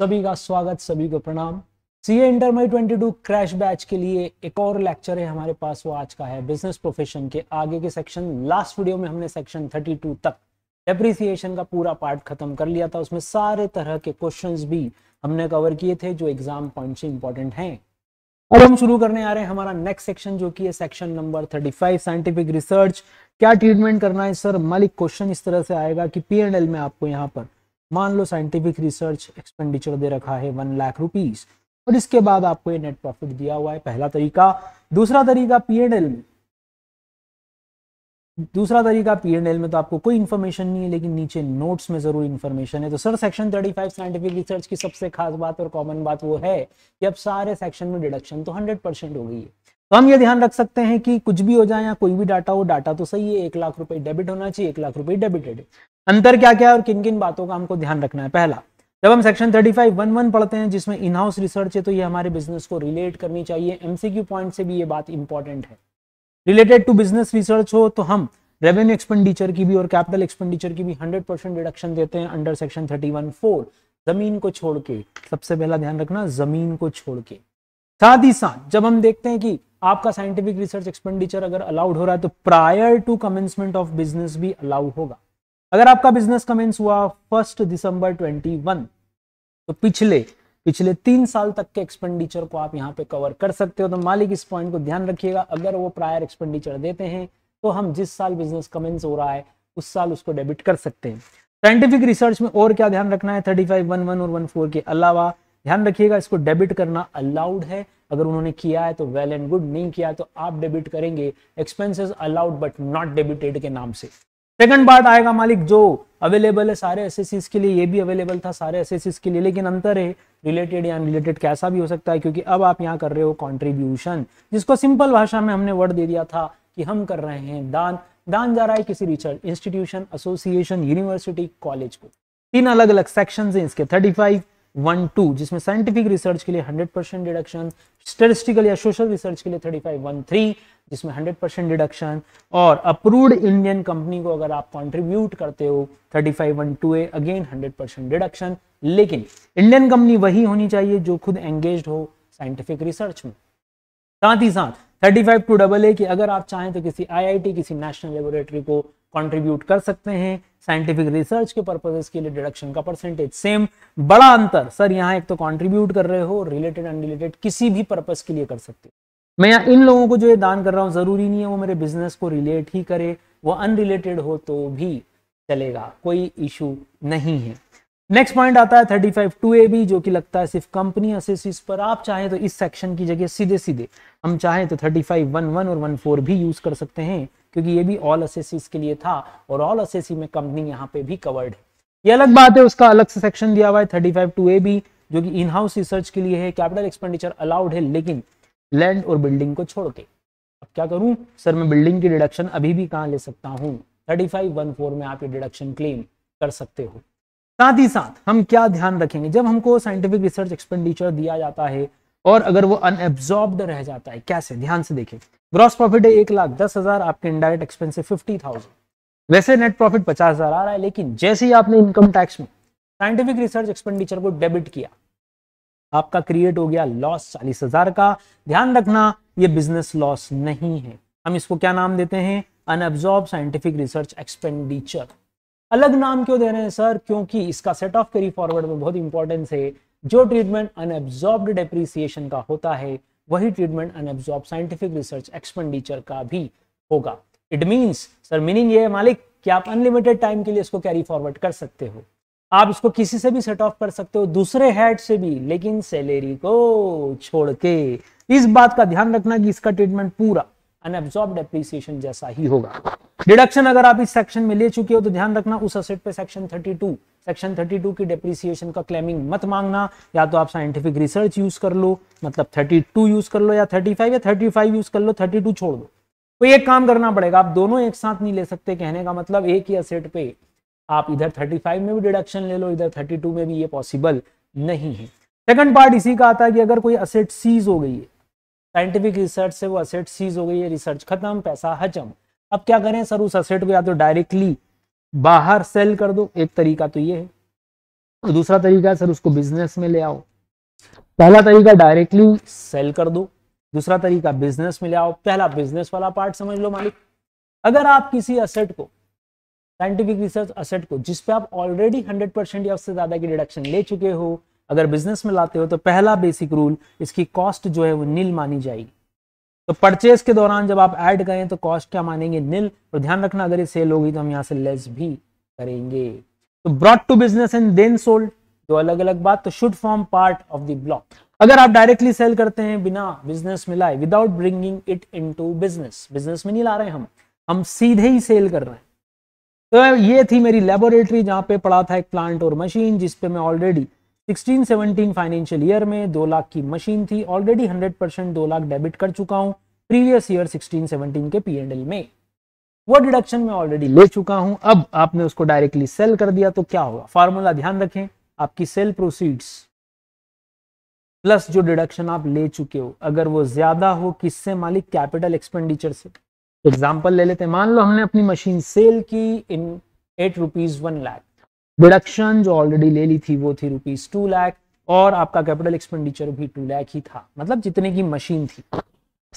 सभी का स्वागत, सभी को प्रणाम। सीए इंटर मई 22 क्रैश बैच के लिए एक और लेक्चर है हमारे पास। वो आज का है बिजनेस प्रोफेशन के आगे के सेक्शन। लास्ट वीडियो में हमने सेक्शन 32 तक डेप्रिसिएशन का पूरा पार्ट खत्म कर लिया था। उसमें सारे तरह के क्वेश्चंस भी हमने कवर किए थे जो एग्जाम पॉइंट से इंपॉर्टेंट हैं। अब हम शुरू करने आ रहे हैं हमारा नेक्स्ट सेक्शन, जो कि है सेक्शन नंबर 35 साइंटिफिक रिसर्च। क्या ट्रीटमेंट करना है सर मालिक? क्वेश्चन इस तरह से आएगा कि P&L में आपको यहाँ पर मान लो साइंटिफिक रिसर्च एक्सपेंडिचर दे रखा है 1 लाख रुपीस और इसके बाद आपको ये नेट प्रॉफिट दिया हुआ है। पहला तरीका। दूसरा तरीका P&L में तो आपको कोई इंफॉर्मेशन नहीं है, लेकिन नीचे नोट्स में जरूर इंफॉर्मेशन है। तो सर सेक्शन 35 साइंटिफिक रिसर्च की सबसे खास बात और कॉमन बात वो है कि अब सारे सेक्शन में डिडक्शन तो 100% हो गई है। तो हम ये ध्यान रख सकते हैं कि कुछ भी हो जाए या कोई भी डाटा हो, डाटा तो सही है। 1 लाख रुपए डेबिट होना चाहिए, 1 लाख रुपए डेबिटेड है। अंतर क्या क्या है और किन किन बातों का हमको ध्यान रखना है? पहला, जब हम सेक्शन 35(1)(1) पढ़ते हैं जिसमें इन हाउस रिसर्च है, तो ये हमारे बिजनेस को रिलेट करनी चाहिए। एमसीक्यू पॉइंट से भी ये बात इंपॉर्टेंट है। रिलेटेड टू बिजनेस रिसर्च हो तो हम रेवेन्यू एक्सपेंडिचर की भी और कैपिटल एक्सपेंडिचर की भी 100% रिडक्शन देते हैं अंडर सेक्शन 31(4). जमीन को छोड़ के, सबसे पहला ध्यान रखना, जमीन को छोड़ के। साथ ही साथ जब हम देखते हैं कि आपका साइंटिफिक रिसर्च एक्सपेंडिचर अगर अलाउड हो रहा है तो prior to commencement of business भी अलाउ होगा। अगर आपका बिजनेस कमेंस हुआ 1 दिसंबर 21 तो पिछले 3 साल तक के एक्सपेंडिचर को आप यहाँ पे कवर कर सकते हो। तो मालिक इस पॉइंट को ध्यान रखिएगा। अगर वो प्रायर एक्सपेंडिचर देते हैं तो हम जिस साल बिजनेस कमेंस हो रहा है उस साल उसको डेबिट कर सकते हैं। साइंटिफिक रिसर्च में और क्या ध्यान रखना है? 35(1)(1) और 1(4) के अलावा ध्यान रखिएगा इसको डेबिट करना अलाउड है। अगर उन्होंने किया है तो वेल एंड गुड, नहीं किया तो आप डेबिट करेंगे। Expenses allowed but not debited के नाम से। सेकंड पार्ट आएगा मालिक जो अवेलेबल है सारे एसएससीज के लिए, ये भी अवेलेबल था सारे एसएससीज के लिए, लेकिन अंतर है रिलेटेड या अनरिलेटेड कैसा भी हो सकता है, क्योंकि अब आप यहाँ कर रहे हो कंट्रीब्यूशन, जिसको सिंपल भाषा में हमने वर्ड दे दिया था कि हम कर रहे हैं दान। दान जा रहा है किसी research institution, association, university, college को। 3 अलग अलग सेक्शन है इसके। 35(1)(2) जिसमें साइंटिफिक रिसर्च के लिए 100% डिडक्शन, स्टैटिस्टिकल या सोशल रिसर्च के लिए 35(1)(3) जिसमें 100% डिडक्शन, और अप्रूव्ड इंडियन कंपनी को अगर आप कंट्रीब्यूट करते हो 35(1)(2) अगेन 100% डिडक्शन। लेकिन इंडियन कंपनी वही होनी चाहिए जो खुद एंगेज्ड हो साइंटिफिक रिसर्च में। साथ ही साथ 35(2)(a) कि अगर आप चाहें तो किसी आईआईटी, किसी नेशनल लेबोरेटरी को कंट्रीब्यूट कर सकते हैं साइंटिफिक रिसर्च के पर्पसेस के लिए। डिडक्शन का परसेंटेज सेम। बड़ा अंतर सर, यहाँ एक तो कंट्रीब्यूट कर रहे हो, रिलेटेड अनरिलेटेड किसी भी पर्पस के लिए कर सकते हो। मैं यहाँ इन लोगों को जो ये दान कर रहा हूँ जरूरी नहीं है वो मेरे बिजनेस को रिलेट ही करे, वो अनरिलेटेड हो तो भी चलेगा, कोई इशू नहीं है। नेक्स्ट पॉइंट आता है 35(2)(a) भी, जो कि लगता है सिर्फ कंपनी असेसिस पर। आप चाहें तो इस सेक्शन की जगह सीधे सीधे हम चाहें तो 35(1)(1) और 1(4) भी यूज कर सकते हैं, क्योंकि ये भी ऑल असेसिस के लिए था और ऑल असेसी में कंपनी यहाँ पे भी कवर्ड है। ये अलग बात है, उसका अलग से सेक्शन दिया हुआ है 35(2)(a) भी, जो कि इन हाउस रिसर्च के लिए है। कैपिटल एक्सपेंडिचर अलाउड है लेकिन लैंड और बिल्डिंग को छोड़ के। अब क्या करूं सर, मैं बिल्डिंग की डिडक्शन अभी भी कहां ले सकता हूं? 35(1)(4) में आप ये डिडक्शन क्लेम कर सकते हो। साथ ही साथ हम क्या ध्यान रखेंगे, जब हमको साइंटिफिक रिसर्च एक्सपेंडिचर दिया जाता है और अगर वो अनएब्जॉर्ब्ड रह जाता है, कैसे? ध्यान से देखें। ग्रॉस प्रॉफिट है 1,10,000, आपके इनडायरेक्ट एक्सपेंस 50,000, वैसे नेट प्रॉफिट 50,000 आ रहा है, लेकिन जैसे ही आपने इनकम टैक्स में साइंटिफिक रिसर्च एक्सपेंडिचर को डेबिट किया, आपका क्रिएट हो गया लॉस 40,000 का। ध्यान रखना ये बिजनेस लॉस नहीं है, हम इसको क्या नाम देते हैं? Unabsorbed scientific research expenditure. अलग नाम क्यों दे रहे हैं सर? क्योंकि इसका सेट ऑफ कैरी फॉरवर्ड में बहुत इंपॉर्टेंस है। जो ट्रीटमेंट अनएब्जॉर्ब्ड डेप्रिसिएशन का होता है वही treatment unabsorbed scientific research expenditure का भी होगा। इट मींस सर, मीनिंग ये है मालिक कि आप अनलिमिटेड टाइम के लिए इसको कैरी फॉरवर्ड कर सकते हो। आप इसको किसी से भी सेट ऑफ कर सकते हो, दूसरे हेड से भी, लेकिन सैलरी को छोड़ के। इस बात का ध्यान रखना कि इसका ट्रीटमेंट पूरा अनएब्जॉर्ब डेप्रिसिएशन जैसा ही होगा। डिडक्शन अगर आप इस सेक्शन में ले चुके हो तो ध्यान रखना उस असेट पे सेक्शन 32 की डेप्रिसिएशन का क्लेमिंग मत मांगना। या तो आप साइंटिफिक रिसर्च यूज कर लो, मतलब 32 यूज कर लो, या 35 या 35 यूज कर लो, 32 छोड़ दो। तो एक काम करना पड़ेगा, आप दोनों एक साथ नहीं ले सकते। कहने का मतलब एक ही असेट पे आप इधर 35 में भी डिडक्शन ले लो, इधर 32 में भी, ये पॉसिबल नहीं है। सेकंड पार्ट इसी का आता है कि अगर कोई असेट सीज हो गई है, साइंटिफिक रिसर्च से वो असेट सीज हो गई है, रिसर्च खत्म, पैसा हजम। अब क्या करें सर? उस असेट को या तो डायरेक्टली बाहर सेल कर दो, एक तरीका तो ये है, तो दूसरा तरीका है सर उसको बिजनेस में ले आओ। पहला तरीका डायरेक्टली सेल कर दो, दूसरा तरीका बिजनेस में ले आओ। पहला बिजनेस वाला पार्ट समझ लो मालिक, अगर आप किसी असेट को, साइंटिफिक रिसर्च असेट को, जिस पे आप ऑलरेडी 100% या उससे ज्यादा की डिडक्शन ले चुके हो, अगर बिजनेस में लाते हो तो पहला बेसिक रूल, इसकी कॉस्ट जो है वो नील मानी जाएगी। तो परचेज के दौरान जब आप ऐड करें तो कॉस्ट क्या मानेंगे, नील। और ध्यान रखना अगर ये सेल होगी तो हम यहाँ से लेस भी करेंगे। तो brought to business and then sold, दो अलग अलग बात। तो should form part of the block. अगर आप डायरेक्टली सेल करते हैं बिना बिजनेस में लाए, without bringing it into business, business में नहीं ला रहे हम सीधे ही सेल कर रहे हैं। तो ये थी मेरी लेबोरेटरी जहां पे पड़ा था एक प्लांट और मशीन, जिसपे मैं ऑलरेडी 16-17 फाइनेंशियल ईयर में 2 लाख की मशीन थी, ऑलरेडी 100% 2 लाख डेबिट कर चुका हूं प्रीवियस ईयर 16-17 के P&L में, वो डिडक्शन में ऑलरेडी ले चुका हूं। अब आपने उसको डायरेक्टली सेल कर दिया तो क्या होगा, फॉर्मूला ध्यान रखें, आपकी सेल प्रोसीड्स प्लस जो डिडक्शन आप ले चुके हो, अगर वो ज्यादा हो किससे मालिक, कैपिटल एक्सपेंडिचर से। एग्जाम्पल ले लेते हैं, मान लो हमने अपनी मशीन सेल की इन 8 रुपीज 1 लाख, डिडक्शन जो ऑलरेडी ले ली थी वो थी रुपीज 2 लाख, और आपका कैपिटल एक्सपेंडिचर भी 2 लाख ही था, मतलब जितने की मशीन थी।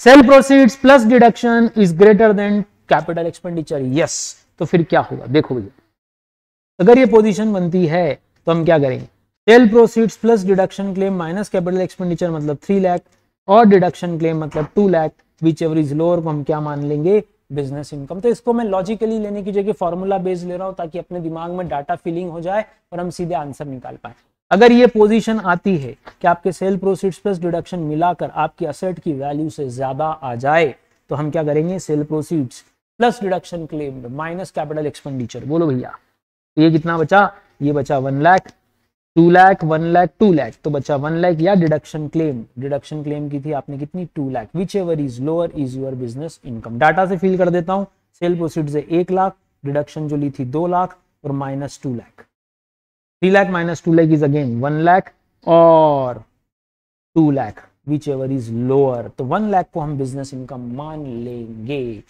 Sale proceeds plus deduction is greater than capital expenditure, yes. तो फिर क्या होगा, देखो भैया, अगर ये पोजीशन बनती है तो हम क्या करेंगे, sale proceeds plus deduction claim minus capital expenditure मतलब 3 लाख, और डिडक्शन क्लेम मतलब 2 lakh, whichever is lower को हम क्या मान लेंगे, बिजनेस इनकम। तो इसको मैं लॉजिकली लेने की जगह फॉर्मूला बेस्ड ले रहा हूं, ताकि अपने दिमाग में डाटा फिलिंग हो जाए और हम सीधे आंसर निकाल पाए। अगर ये पोजीशन आती है कि आपके सेल प्रोसीड्स प्लस डिडक्शन मिलाकर आपकी असेट की वैल्यू से ज्यादा आ जाए, तो हम क्या करेंगे, sale proceeds plus deduction claim minus capital expenditure. बोलो भैया, तो ये कितना बचा, ये बचा 1 लाख, 2 लाख, 1 लाख, 2 लाख, तो बचा 1 लाख, या डिडक्शन क्लेम की थी आपने कितनी, 2 lakh, whichever is lower is your business income. Data से फिल कर देता हूं, सेल प्रोसीड्स है 1 लाख, डिडक्शन जो ली थी 2 लाख और minus 2 lakh, 3 lakh minus 2 lakh is again 1 lakh और 2 lakh, whichever is lower. तो 1 लाख को हम बिजनेस इनकम मान लेंगे।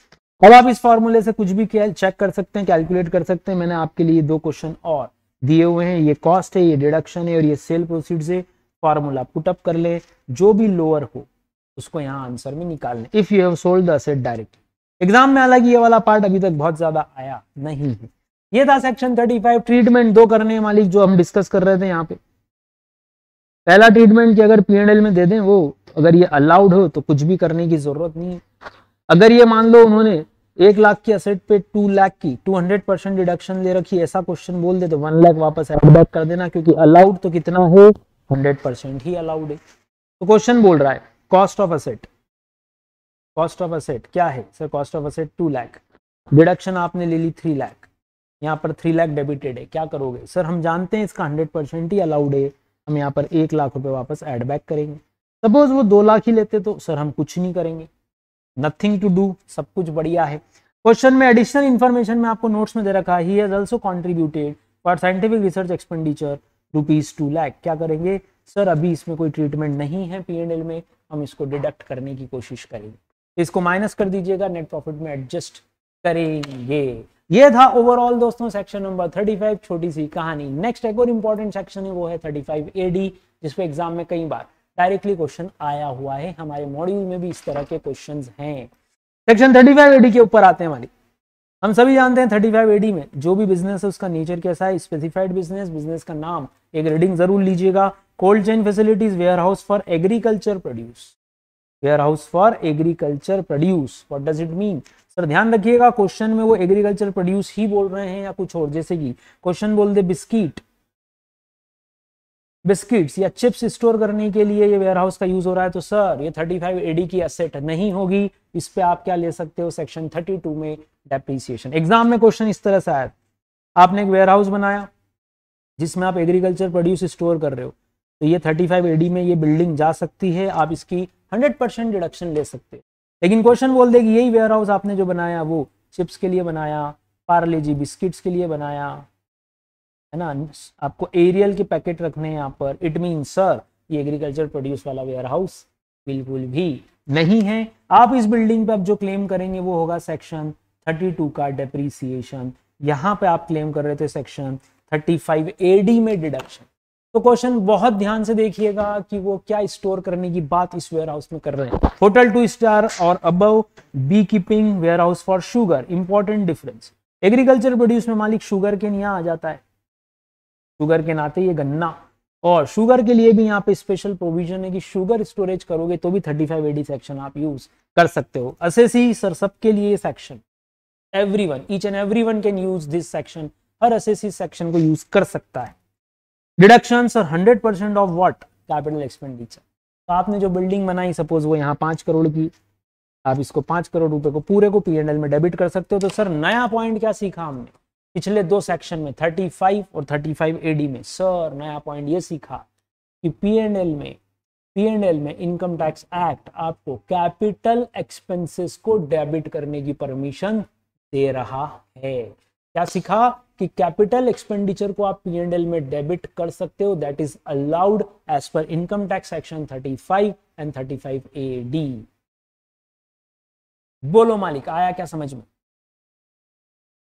अब आप इस फॉर्मूले से कुछ भी चेक कर सकते हैं, कैलकुलेट कर सकते हैं। मैंने आपके लिए 2 क्वेश्चन और दिए हुए हैं, ये कॉस्ट है, ये डिडक्शन है और ये सेल प्रोसीड्स है। फॉर्मूला पुटअप कर ले, जो भी लोअर हो उसको यहाँ आंसर में निकालने। If you have sold the asset directly. Exam में हालांकि ये वाला पार्ट अभी तक बहुत ज्यादा आया नहीं है। ये था सेक्शन 35। ट्रीटमेंट 2 करने हैं मालिक, जो हम डिस्कस कर रहे थे यहाँ पे। पहला ट्रीटमेंट कि अगर P&L में दे दें वो, अगर ये अलाउड हो तो कुछ भी करने की जरूरत नहीं है। अगर ये मान लो उन्होंने 1 लाख की असेट पे 2 लाख की 200% डिडक्शन ले रखी, ऐसा क्वेश्चन बोल दे तो 1 लाख वापस ऐड बैक कर देना, क्योंकि अलाउड तो कितना है, 100% ही अलाउड है। तो क्वेश्चन बोल रहा है cost of asset, cost of asset क्या है sir, cost of asset 2 lakh, deduction आपने ले ली 3 लाख, यहाँ पर 3 लाख डेबिटेड है, क्या करोगे सर, हम जानते हैं इसका 100% ही अलाउड है, हम यहाँ पर 1 लाख रुपए वापस ऐड बैक करेंगे। सपोज वो 2 लाख ही लेते तो सर हम कुछ नहीं करेंगे, नथिंग टू डू, सब कुछ बढ़िया है। क्वेश्चन में एडिशनल इंफॉर्मेशन में आपको नोट्स में दे रखा है, he has also contributed for scientific research expenditure rupees 2 lakh. क्या करेंगे सर, अभी इसमें कोई ट्रीटमेंट नहीं है P&L में, हम इसको डिडक्ट करने की कोशिश करेंगे, इसको माइनस कर दीजिएगा, नेट प्रॉफिट में एडजस्ट करेंगे। ये था ओवरऑल दोस्तों सेक्शन नंबर 35, छोटी सी कहानी। नेक्स्ट एक और इंपॉर्टेंट सेक्शन है, वो है 35 AD, जिसपे एग्जाम में कई बार डायरेक्टली क्वेश्चन आया हुआ है, हमारे मॉड्यूल में भी इस तरह के क्वेश्चंस हैं। सेक्शन 35 AD के ऊपर आते हैं मालिक। हम सभी जानते हैं 35 AD में जो भी बिजनेस है उसका नेचर कैसा है, स्पेसिफाइड बिजनेस, बिजनेस का नाम, एक रीडिंग जरूर लीजिएगा, cold chain facilities, warehouse for agriculture produce, warehouse for agriculture produce, what does it mean sir, ध्यान रखिएगा क्वेश्चन में वो एग्रीकल्चर प्रोड्यूस ही बोल रहे हैं या कुछ और। जैसे कि क्वेश्चन बोल दे बिस्किट्स या चिप्स स्टोर करने के लिए ये वेयरहाउस का यूज हो रहा है, तो सर ये 35 AD की एसेट नहीं होगी, इस पे आप क्या ले सकते हो, सेक्शन 32 में डेप्रिसिएशन। एग्जाम में क्वेश्चन इस तरह से आया, आपने एक वेयरहाउस बनाया जिसमें आप एग्रीकल्चर प्रोड्यूस स्टोर कर रहे हो, तो ये 35 AD में ये बिल्डिंग जा सकती है, आप इसकी 100% डिडक्शन ले सकते हो। लेकिन क्वेश्चन बोल दे कि यही वेयरहाउस आपने जो बनाया वो चिप्स के लिए बनाया, पार्ले जी बिस्किट्स के लिए बनाया, है ना, आपको एरियल के पैकेट रखने हैं यहाँ पर, इट मीन सर ये एग्रीकल्चर प्रोड्यूस वाला वेयरहाउस बिल्कुल भी नहीं है। आप इस बिल्डिंग पे अब जो क्लेम करेंगे वो होगा सेक्शन 32 का डेप्रीसिएशन। यहाँ पे आप क्लेम कर रहे थे सेक्शन 35 AD में डिडक्शन। तो क्वेश्चन बहुत ध्यान से देखिएगा कि वो क्या स्टोर करने की बात इस वेयर हाउस में कर रहे हैं। होटल 2 स्टार और above, be keeping warehouse for sugar. Important difference, agriculture produce में मालिक शुगर के यहाँ आ जाता है, शुगर के नाते ये गन्ना, और शुगर के लिए भी यहाँ पे स्पेशल प्रोविजन है कि शुगर स्टोरेज करोगे तो भी 35 AD सेक्शन आप यूज कर सकते हो। असेसी सर सबके लिए section, everyone, each and everyone can use this section, her assessee section को यूज कर सकता है। Deduction sir 100% of what, capital expenditure. तो आपने जो बिल्डिंग बनाई, सपोज वो यहाँ 5 करोड़ की, आप इसको 5 करोड़ रुपए को पूरे को P&L में डेबिट कर सकते हो। तो सर नया पॉइंट क्या सीखा हमने पिछले 2 सेक्शन में, 35 और 35 AD में? सर नया पॉइंट ये सीखा कि P&L में इनकम टैक्स एक्ट आपको कैपिटल एक्सपेंसेस को डेबिट करने की परमिशन दे रहा है। क्या सीखा कि कैपिटल एक्सपेंडिचर को आप P&L में डेबिट कर सकते हो, that is allowed as per income tax section 35 and 35 AD। बोलो मालिक, आया क्या समझ में?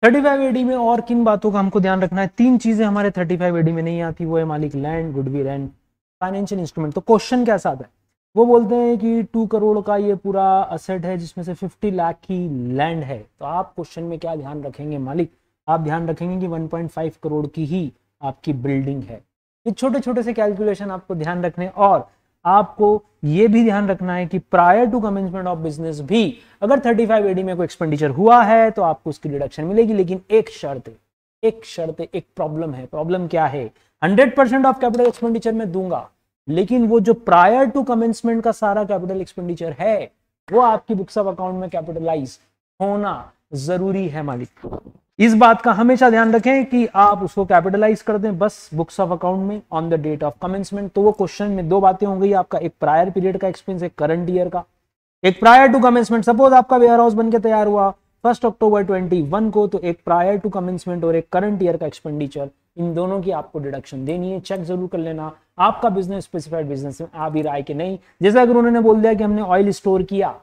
35 AD में और किन बातों का हमको ध्यान रखना है? 3 चीजें हमारे 35 AD में नहीं आती, वो है मालिक land, goodwill and financial instrument. तो क्वेश्चन कैसा आता है, वो बोलते हैं कि 2 करोड़ का ये पूरा असेट है जिसमें से 50 लाख की लैंड है। तो आप क्वेश्चन में क्या ध्यान रखेंगे मालिक? आप ध्यान रखेंगे कि 1.5 करोड़ की ही आपकी बिल्डिंग है। ये छोटे छोटे से कैलकुलेशन आपको ध्यान रखने, और आपको ये भी ध्यान रखना है कि prior to commencement of business भी अगर 35 AD में कोई एक्सपेंडिचर हुआ है तो आपको उसकी डिडक्शन मिलेगी, लेकिन एक शर्त, एक प्रॉब्लम है। प्रॉब्लम क्या है? 100% ऑफ कैपिटल एक्सपेंडिचर में दूंगा, लेकिन वो जो प्रायर टू कमेंसमेंट का सारा कैपिटल एक्सपेंडिचर है वो आपकी बुक्स ऑफ अकाउंट में कैपिटलाइज होना जरूरी है मालिक। इस बात का हमेशा ध्यान रखें कि आप उसको कैपिटलाइज कर दें बस बुक्स ऑफ अकाउंट में on the date of commencement. तो वो क्वेश्चन में 2 बातें हो गई आपका, एक प्रायर पीरियड का एक्सपेंस, एक करंट ईयर का, एक प्रायर टू कमेंसमेंट। सपोज आपका वेयर हाउस बनके तैयार हुआ 1 अक्टूबर 21 को, तो एक प्रायर टू कमेंसमेंट और एक करंट ईयर का एक्सपेंडिचर, इन दोनों की आपको डिडक्शन देनी है। चेक जरूर कर लेना आपका बिजनेस स्पेसिफाइड बिजनेस में आ भी रहा है कि नहीं। जैसे अगर उन्होंने बोल दिया कि हमने ऑयल स्टोर किया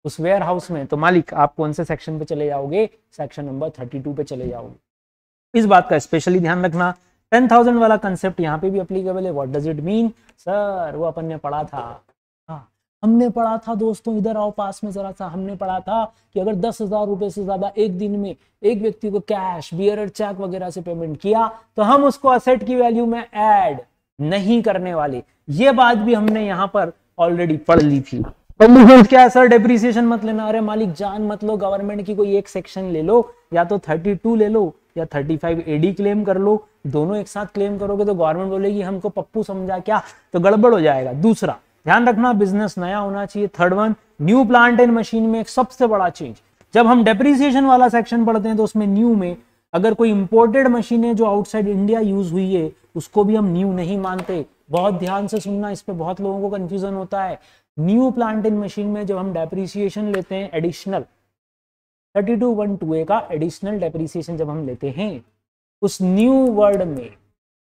उस वेयर हाउस में, तो मालिक आप कौन से सेक्शन पे चले जाओगे? सेक्शन नंबर 32 पे चले जाओगे। इस बात का स्पेशली ध्यान रखना। 10,000 वाला कंसेप्ट यहाँ पे भी एप्लीकेबल है। What does it mean? Sir वो अपन ने पढ़ा था, हमने पढ़ा था दोस्तों, इधर आओ पास में जरा सा, हमने पढ़ा था कि अगर 10,000 रुपए से ज्यादा एक दिन में एक व्यक्ति को कैश, बियरर चेक वगैरह से पेमेंट किया तो हम उसको असेट की वैल्यू में ऐड नहीं करने वाले। ये बात भी हमने यहाँ पर ऑलरेडी पढ़ ली थी। क्या सर डेप्रिसिएशन मत लेना? अरे मालिक जान मत लो, गवर्नमेंट की कोई एक सेक्शन ले लो, या तो 32 ले लो या 35 AD क्लेम कर लो। दोनों एक साथ क्लेम करोगे तो गवर्नमेंट बोलेगी हमको पप्पू समझा क्या, तो गड़बड़ हो जाएगा। दूसरा ध्यान रखना, बिजनेस नया होना चाहिए। Third one, new plant and machine में एक सबसे बड़ा चेंज, जब हम डेप्रिसिएशन वाला सेक्शन पढ़ते हैं तो उसमें न्यू में अगर कोई इंपोर्टेड मशीन है जो आउटसाइड इंडिया यूज हुई है उसको भी हम न्यू नहीं मानते। बहुत ध्यान से सुनना, इस पे बहुत लोगों को कंफ्यूजन होता है। न्यू प्लांट एंड मशीन में जब हम डेप्रिसिएशन लेते हैं एडिशनल 32(1)(2)(a) का एडिशनल डेप्रिसिएशन जब हम लेते हैं, उस न्यू वर्ड में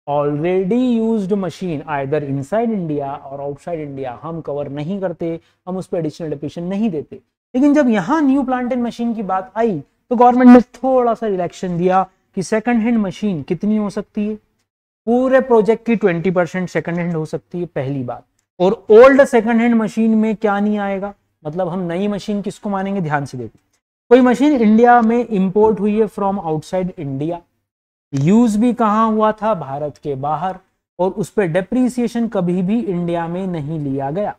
already used machine either inside India और आउटसाइड इंडिया हम कवर नहीं करते, हम उस पर एडिशनल डेप्रिसिएशन नहीं देते। लेकिन जब यहाँ न्यू प्लांट एंड मशीन की बात आई तो गवर्नमेंट ने थोड़ा सा रिलैक्शन दिया कि सेकंड हैंड मशीन कितनी हो सकती है, पूरे प्रोजेक्ट की 20% सेकंड हैंड हो सकती है, पहली बात। और ओल्ड सेकंड हैंड मशीन में क्या नहीं आएगा, मतलब हम नई मशीन किसको मानेंगे? ध्यान से देखो, कोई मशीन इंडिया में इंपोर्ट हुई है फ्रॉम आउटसाइड इंडिया, यूज भी कहां हुआ था? भारत के बाहर, और उस पर डेप्रीसिएशन कभी भी इंडिया में नहीं लिया गया।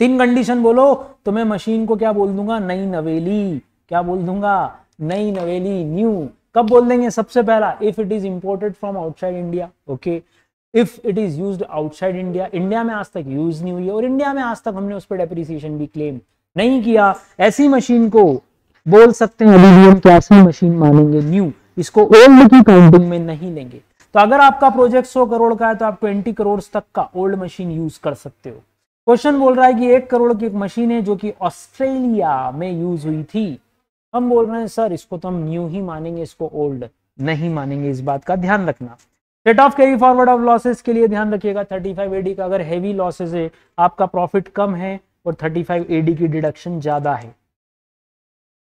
3 कंडीशन बोलो तो मैं मशीन को क्या बोल दूंगा? नई नवेली। क्या बोल दूंगा? नई नवेली, न्यू। कब बोल देंगे? सबसे पहला, if it is imported from outside India, okay. If it is used outside India, India में आज तक यूज नहीं हुई है और इंडिया में आज तक हमने उस पर डेप्रीसिएशन भी क्लेम नहीं किया, ऐसी मशीन को बोल सकते हैं अभी भी हम कैसी मशीन मानेंगे? न्यू। इसको ओल्ड की काउंटिंग में नहीं लेंगे। तो अगर आपका प्रोजेक्ट 100 करोड़ का है तो आप 20 करोड़ तक का ओल्ड मशीन यूज कर सकते हो। क्वेश्चन बोल रहा है कि 1 करोड़ की एक मशीन है जो कि ऑस्ट्रेलिया में यूज हुई थी, हम बोल रहे हैं सर इसको तो हम न्यू ही मानेंगे, इसको ओल्ड नहीं मानेंगे। इस बात का ध्यान रखना। Rate of carry forward of losses के लिए ध्यान रखिएगा 35 AD का अगर हैवी लॉसेस है, आपका प्रॉफिट कम है और 35 AD की डिडक्शन ज्यादा है,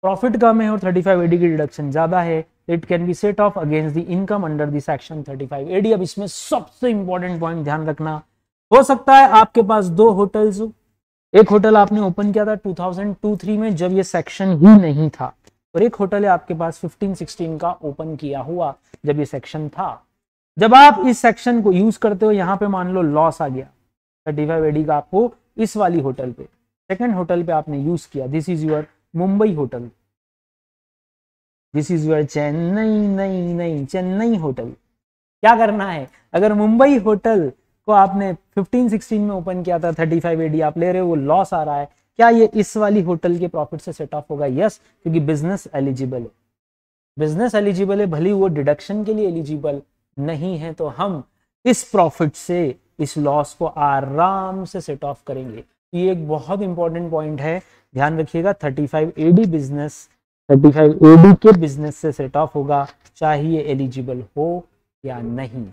प्रॉफिट कम है और 35 AD की डिडक्शन ज्यादा है, it can be set off against the income under the section 35 AD. अब इसमें सबसे इंपॉर्टेंट पॉइंट ध्यान रखना, हो सकता है आपके पास दो होटल्स हो, एक होटल आपने ओपन किया था 2002-3 में जब ये सेक्शन ही नहीं था, और एक होटल है आपके पास 15-16 का ओपन किया हुआ जब ये सेक्शन था। जब आप इस सेक्शन को यूज करते हो, यहां पे मान लो लॉस आ गया 35 एडी का आपको इस वाली होटल पे, सेकंड होटल पे आपने यूज किया, this is your Mumbai hotel, this is your Chennai hotel. क्या करना है, अगर मुंबई होटल को आपने 15-16 में ओपन किया था 35 एडी आप ले रहे हो, वो लॉस आ रहा है, क्या ये इस वाली होटल के प्रॉफिट से सेट ऑफ होगा? यस, क्योंकि बिजनेस एलिजिबल है, बिजनेस एलिजिबल है, भले वो डिडक्शन के लिए एलिजिबल नहीं है, तो हम इस प्रॉफिट से इस लॉस को आराम से सेट ऑफ करेंगे। ये एक बहुत इंपॉर्टेंट पॉइंट है, ध्यान रखिएगा। 35 एडी बिजनेस 35 एडी के बिजनेस से सेट ऑफ होगा, चाहे ये एलिजिबल हो या नहीं।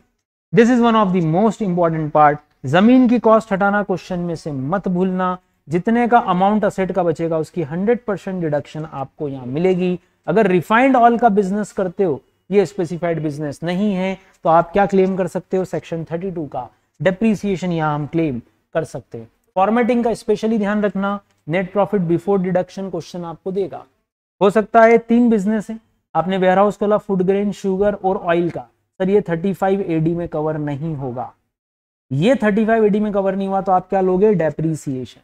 This is one of the most important part. जमीन की कॉस्ट हटाना क्वेश्चन में से मत भूलना, जितने का अमाउंट असेट का बचेगा उसकी 100% डिडक्शन आपको यहाँ मिलेगी। अगर रिफाइंड ऑयल का बिजनेस करते हो, ये स्पेसिफाइड बिजनेस नहीं है, तो आप क्या क्लेम कर सकते हो? सेक्शन 32 का डेप्रीसिएशन यहाँ हम क्लेम कर सकते हैं। फॉर्मेटिंग का स्पेशली ध्यान रखना, net profit before deduction question आपको देगा। हो सकता है 3 बिजनेस है, आपने वेयरहाउस खोला, फूड ग्रेन, शुगर और ऑयल का, सर ये 35 एडी में कवर नहीं होगा, ये 35 एडी में कवर नहीं हुआ तो आप क्या लोगे? डेप्रीसिएशन।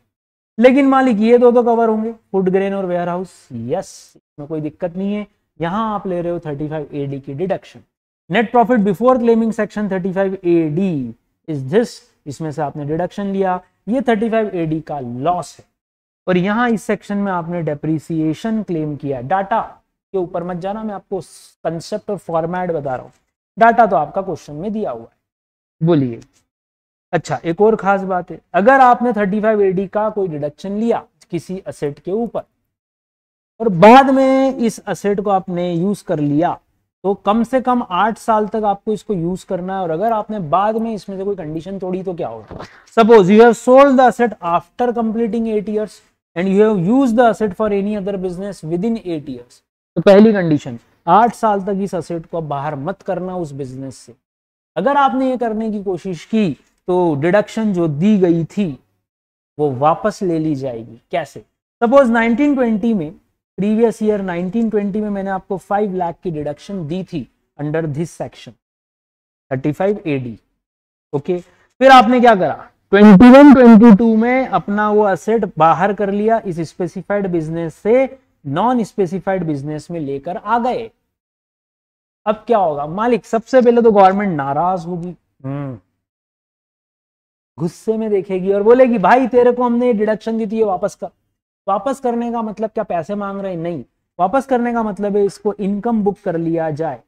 लेकिन मालिक ये दो तो कवर होंगे, फूड ग्रेन और वेयरहाउस, यस, इसमें कोई दिक्कत नहीं है, यहां आप ले रहे हो 35 एडी की deduction. Net profit before claiming section 35 AD is this, इसमें से आपने डिडक्शन लिया, ये 35 एडी का लॉस है, और यहां इस सेक्शन में आपने डेप्रीसिएशन क्लेम किया। डाटा के ऊपर मत जाना, मैं आपको कंसेप्ट और फॉर्मेट बता रहा हूं, डाटा तो आपका क्वेश्चन में दिया हुआ है। बोलिए। अच्छा, एक और खास बात है, अगर आपने 35 एडी का कोई डिडक्शन लिया किसी असेट के ऊपर और बाद में इस असेट को आपने यूज कर लिया, तो कम से कम 8 साल तक आपको इसको यूज करना है, और अगर आपने बाद में इसमें से कोई कंडीशन तोड़ी तो क्या होगा? Suppose you have sold the asset after completing 8 years and you have used the asset for any other business with in 8 years, तो पहली कंडीशन 8 साल तक इस असेट को बाहर मत करना उस बिजनेस से। अगर आपने ये करने की कोशिश की तो डिडक्शन जो दी गई थी वो वापस ले ली जाएगी। कैसे? सपोज 1920 में, प्रीवियस ईयर 1920 में मैंने आपको 5 लाख की डिडक्शन दी थी under this section 35 AD, okay. फिर आपने क्या करा? 21-22 में अपना वो असेट बाहर कर लिया, इस स्पेसिफाइड बिजनेस से नॉन स्पेसिफाइड बिजनेस में लेकर आ गए। अब क्या होगा मालिक? सबसे पहले तो गवर्नमेंट नाराज होगी, गुस्से में देखेगी और बोलेगी भाई तेरे को हमने डिडक्शन दी थी, ये वापस कर। वापस करने का मतलब क्या पैसे मांग रहे हैं? नहीं, वापस करने का मतलब है इसको इनकम बुक कर लिया जाए,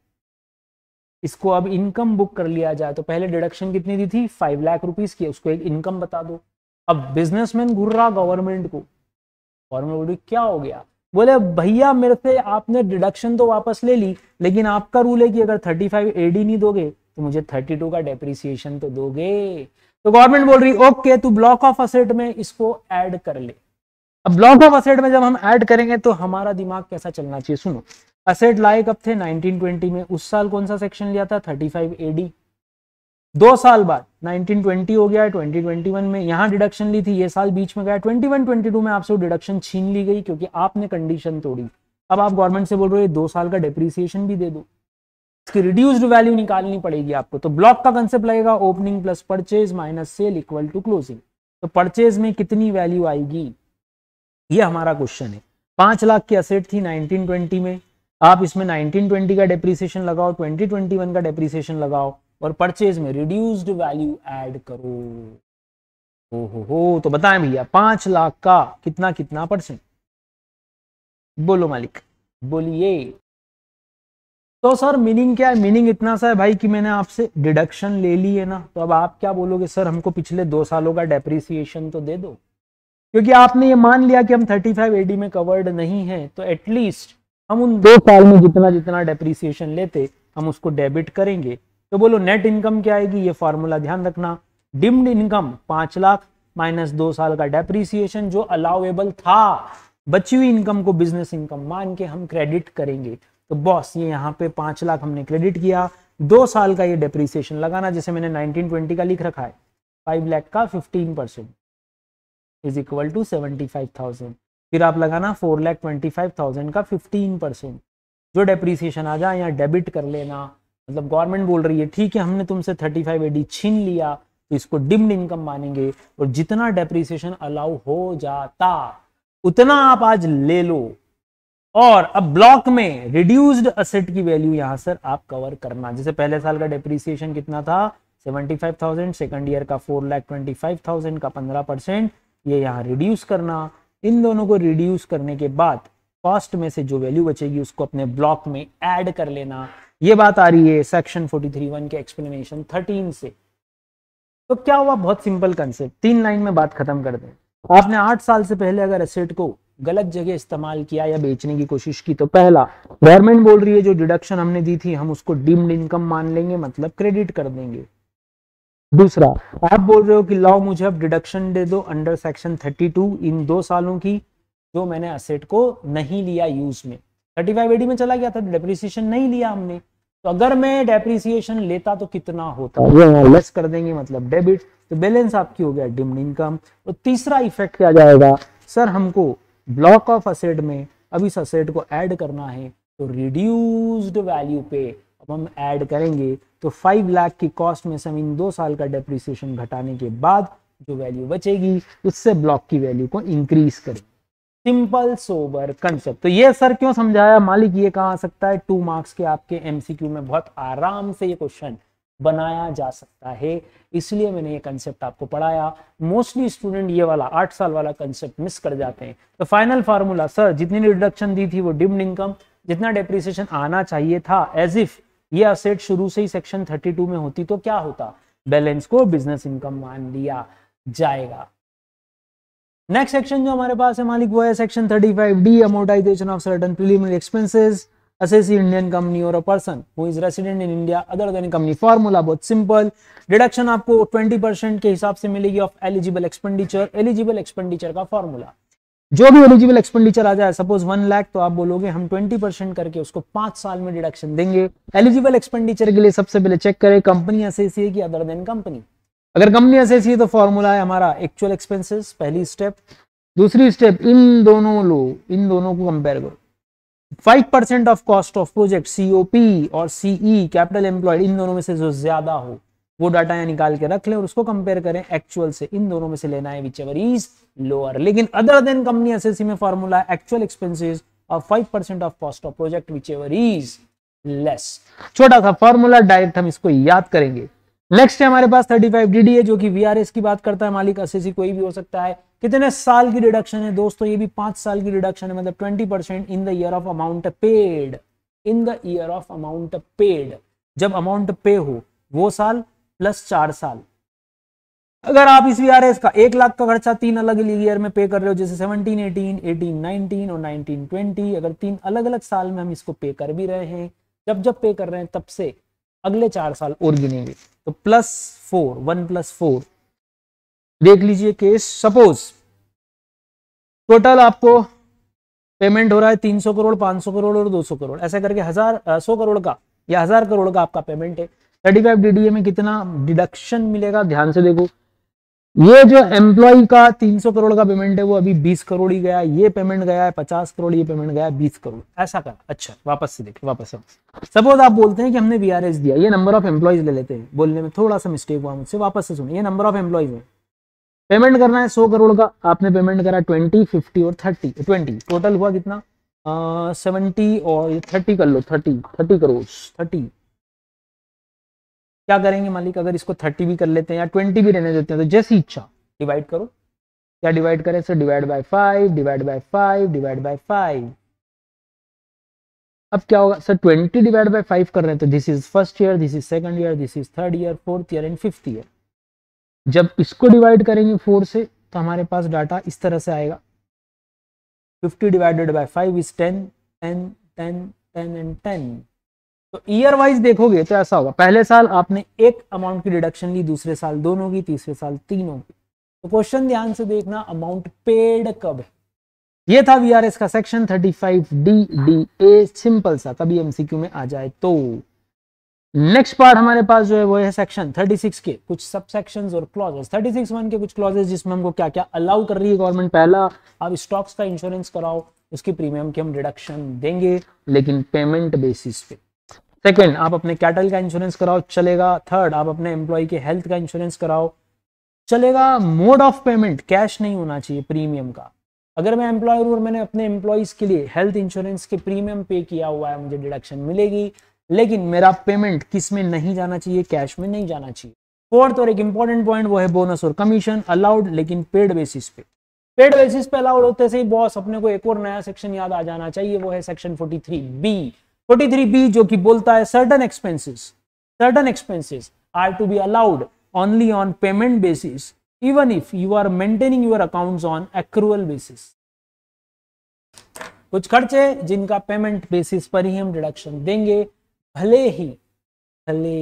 इसको अब इनकम बुक कर लिया जाए। तो पहले डिडक्शन कितनी दी थी? 5 लाख रुपीस की, उसको एक इनकम बता दो। अब बिजनेसमैन घूर रहा गवर्नमेंट को, गवर्नमेंट बोली क्या हो गया? बोले भैया मेरे से आपने डिडक्शन तो वापस ले ली, लेकिन आपका रूल है कि अगर 35 एडी नहीं दोगे तो मुझे 32 का डेप्रीसिएशन तो दोगे। तो गवर्नमेंट बोल रही ओके तू ब्लॉक ऑफ असेट में इसको ऐड कर ले। अब ब्लॉक ऑफ असेट में जब हम ऐड करेंगे तो हमारा दिमाग कैसा चलना चाहिए? सुनो, असेट लाए कब थे? 1920 में। उस साल कौन सा सेक्शन लिया था? 35 एडी। 2 साल बाद 1920 हो गया, 2021 में यहां डिडक्शन ली थी, ये साल बीच में गया, 21-22 में आपसे डिडक्शन छीन ली गई क्योंकि आपने कंडीशन तोड़ी। अब आप गवर्नमेंट से बोल रहे हो 2 साल का डेप्रीसिएशन भी दे दो, इसकी रिड्यूस्ड वैल्यू निकालनी पड़ेगी आपको। तो ब्लॉक का कंसेप्ट लगेगा opening plus purchase minus sale equal to closing. तो परचेज में कितनी वैल्यू आएगी, ये हमारा क्वेश्चन है। 5 लाख की असेट थी 1920 में, आप इसमें 1920 का डेप्रीसिएशन लगाओ, 2021 का डेप्रीसिएशन लगाओ और परचेज में रिड्यूस्ड वैल्यू ऐड करो। हो तो बताएं भैया 5 लाख का कितना कितना परसेंट? बोलो मालिक, बोलिए। तो सर मीनिंग क्या है? मीनिंग इतना सा है भाई कि मैंने आपसे डिडक्शन ले ली है ना, तो अब आप क्या बोलोगे? सर हमको पिछले 2 सालों का डेप्रीसिएशन तो दे दो, क्योंकि आपने ये मान लिया कि हम 35 एडी में कवर्ड नहीं है, तो एटलीस्ट हम उन 2 साल में जितना जितना डेप्रीसिएशन लेते हम उसको डेबिट करेंगे। तो बोलो नेट इनकम क्या आएगी? ये फॉर्मूला ध्यान रखना, डिम्ड इनकम 5 लाख माइनस 2 साल का डेप्रीसिएशन जो अलाउएबल था, बची हुई इनकम को बिजनेस इनकम मान के हम क्रेडिट करेंगे। तो बॉस ये यहाँ पे 5 लाख हमने क्रेडिट किया, 2 साल का ये डेप्रीसिएशन लगाना, जैसे मैंने 1920 का लिख रखा है, 5 लाख का 15% इज इक्वल टू 75,000। फिर आप लगाना 4,25,000 का 15%, जो डेप्रीसिएशन आ जाए यहाँ डेबिट कर लेना। मतलब गवर्नमेंट बोल रही है ठीक है हमने तुमसे 35 AD छीन लिया तो इसको डिम्ड इनकम मानेंगे और जितना डेप्रीसिएशन अलाउ हो जाता उतना आप आज ले लो। और अब ब्लॉक में रिड्यूस्ड असेट की वैल्यू यहां सर आप कवर करना, जैसे पहले साल का डेप्रीसिएशन कितना था 75,000, सेकंड ईयर का 4,25,000 का 15%, ये यहाँ रिड्यूस करना। इन दोनों को रिड्यूस करने के बाद कॉस्ट में से जो वैल्यू बचेगी उसको अपने ब्लॉक में ऐड कर लेना। ये बात आ रही है सेक्शन 43(1) के एक्सप्लेनेशन 13 से। तो क्या हुआ, बहुत सिंपल कंसेप्ट, 3 लाइन में बात खत्म कर दें। आपने 8 साल से पहले अगर एसेट को गलत जगह इस्तेमाल किया या बेचने की कोशिश की तो पहला, गवर्नमेंट बोल रही है जो डिडक्शन हमने दी थी हम उसको डीम्ड इनकम मान लेंगे, मतलब क्रेडिट कर देंगे। दूसरा, आप बोल रहे हो कि लाओ मुझे अब डिडक्शन दे दो अंडर सेक्शन 32 इन 2 सालों की जो मैंने एसेट को नहीं लिया यूज में, 35 AD में चला गया था, डेप्रिसिएशन नहीं लिया हमने, तो अगर मैं डेप्रिसिएशन लेता तो कितना होता, ये लेस कर देंगे मतलब डेबिट, तो बैलेंस आपकी हो गया डिम्ड इनकम। तो तीसरा इफेक्ट क्या जाएगा सर, हमको ब्लॉक ऑफ असेट में अब इस असेट को ऐड करना है तो रिड्यूस्ड वैल्यू पे अब हम ऐड करेंगे, तो 5 लाख की कॉस्ट में से हम इन 2 साल का डेप्रिसिएशन घटाने के बाद जो वैल्यू बचेगी उससे ब्लॉक की वैल्यू को इंक्रीज करें। Simple sober concept. तो ये सर क्यों समझाया मालिक, ये कहाँ आ सकता है 2 मार्क्स के आपके एमसीक्यू में बहुत आराम से ये क्वेश्चन बनाया जा सकता है, इसलिए मैंने ये कंसेप्ट आपको पढ़ाया। मोस्टली स्टूडेंट ये वाला 8 साल वाला कंसेप्ट मिस कर जाते हैं। तो फाइनल फार्मूला सर जितनी रिडक्शन दी थी वो डिम्ड इनकम, जितना डेप्रिसिएशन आना चाहिए था एज इफ ये असेट शुरू से ही सेक्शन 32 में होती तो क्या होता, बैलेंस को बिजनेस इनकम मान लिया जाएगा। नेक्स्ट सेक्शन जो हमारे पास है मालिक वो है section 35D, amortisation of certain preliminary expenses assess Indian company और a person who is resident in India other than company. Formula बहुत सिंपल, डिडक्शन आपको 20% के हिसाब से मिलेगी of eligible expenditure. Eligible expenditure का फॉर्मूला, जो भी एलिजिबल एक्सपेंडिचर आ जाए, सपोज 1 लाख तो आप बोलोगे हम 20% करके उसको 5 साल में डिडक्शन देंगे। एलिजिबल एक्सपेंडिचर के लिए सबसे पहले चेक करें कंपनी असेसी है कि अदर देन कंपनी। अगर कंपनी असेसी है तो फॉर्मूला है हमारा एक्चुअल एक्सपेंसेस, पहली स्टेप। दूसरी स्टेप, इन दोनों लो, इन दोनों को कंपेयर करो। 5% of cost of project COP और सीई कैपिटल एम्प्लॉयड, इन दोनों में से जो ज्यादा हो वो डाटा यहाँ निकाल के रख लें और उसको कंपेयर करें एक्चुअल से। इन दोनों में से लेना है विच एवर इज लोअर। लेकिन अदर देन कंपनी एसएससी में formula actual expenses of 5% of cost of project which ever is less. छोटा सा फॉर्मूला, डायरेक्ट हम इसको याद करेंगे। नेक्स्ट है हमारे पास 35DD है जो कि वीआरएस की बात करता है। मालिक एसएससी कोई भी हो सकता है। कितने साल की डिडक्शन है दोस्तों, ये भी 5 साल की डिडक्शन है, मतलब 20% in the year of amount paid. In the year of amount paid, जब अमाउंट पे हो वो साल प्लस 4 साल। अगर आप इस वीआरएस का 1 लाख का खर्चा 3 अलग ईयर में पे कर रहे हो, जैसे 17, 18, 18, 19 और 19, 20, अगर 3 अलग अलग साल में हम इसको पे कर भी रहे हैं, जब जब पे कर रहे हैं तब से अगले 4 साल और गिनेंगे, तो +4, 1 + 4। देख लीजिए केस, सपोज टोटल आपको पेमेंट हो रहा है 300 करोड़, 500 करोड़ और 200 करोड़, ऐसा करके 100 करोड़ का या 1000 करोड़ का आपका पेमेंट है। 35DDA में कितना डिडक्शन मिलेगा, ध्यान से देखो। ये जो एम्प्लॉय का 300 करोड़ का पेमेंट है वो अभी 20 करोड़ ही गया, ये पेमेंट गया है 50 करोड़, ये पेमेंट गया है 20 करोड़, ऐसा कर। अच्छा वापस से देखिए, वापस सपोज आप बोलते हैं कि हमने वीआरएस दिया, ये नंबर ऑफ एम्प्लॉयज ले लेते हैं, बोलने में थोड़ा सा मिस्टेक हुआ मुझसे, वापस से सुनिए। ये नंबर ऑफ एम्प्लॉयज है, पेमेंट करना है 100 करोड़ का, आपने पेमेंट करा 20, 50 और 30, 20, टोटल हुआ कितना 70 और 30 कर लो, 30 करोड़ 30। क्या करेंगे मालिक, अगर इसको 30 भी कर लेते हैं या 20 भी रहने देते हैं तो जैसी इच्छा डिवाइड करो। क्या डिवाइड करें sir, divide by 5, divide by 5, divide by 5। अब क्या होगा सर, 20 डिवाइड बाय 5 कर रहे हैं तो this is first year, this is second year, this is third year, fourth year and fifth year. जब इसको डिवाइड करेंगे 4 से तो हमारे पास डाटा इस तरह से आएगा, 50 डिवाइडेड बाय 5 इज 10, 10, 10, 10 एंड 10। तो ईयर वाइज देखोगे तो ऐसा होगा, पहले साल आपने एक अमाउंट की डिडक्शन ली, दूसरे साल दोनों की, तीसरे साल तीनों की। तो क्वेश्चन ध्यान से देखना, अमाउंट पेड कब है, ये था वीआरएस का सेक्शन 35D सिंपल सा, कभी एमसीक्यू में आ जाए तो। नेक्स्ट पार्ट हमारे पास जो है वो है सेक्शन 36 के कुछ सब सेक्शंस और क्लॉजेस। 36(1) के कुछ क्लॉजेस जिसमें हमको क्या क्या अलाउ कर रही है गवर्नमेंट। पहला, आप स्टॉक्स का इंश्योरेंस कराओ, उसकी प्रीमियम की हम रिडक्शन देंगे लेकिन पेमेंट बेसिस पे। सेकंड, आप अपने कैटल का इंश्योरेंस कराओ, चलेगा। थर्ड, आप अपने एम्प्लॉय के हेल्थ का इंश्योरेंस कराओ, चलेगा। मोड ऑफ पेमेंट कैश नहीं होना चाहिए प्रीमियम का। अगर मैं एम्प्लॉयर हूं और मैंने अपने एम्प्लॉयज के लिए हेल्थ इंश्योरेंस के प्रीमियम पे किया हुआ है, मुझे डिडक्शन मिलेगी, लेकिन मेरा पेमेंट किस में नहीं जाना चाहिए, कैश में नहीं जाना चाहिए। फोर्थ और एक इंपॉर्टेंट पॉइंट वो है बोनस और कमीशन अलाउड, लेकिन पेड बेसिस पे। पेड बेसिस पे अलाउड होते से ही बॉस अपने को एक और नया सेक्शन याद आ जाना चाहिए, वो है सेक्शन 43B। 43B जो कि बोलता है certain expenses are to be allowed only on payment basis even if you are maintaining your accounts on accrual basis। कुछ खर्चे जिनका पेमेंट बेसिस पर ही हम डिडक्शन देंगे, भले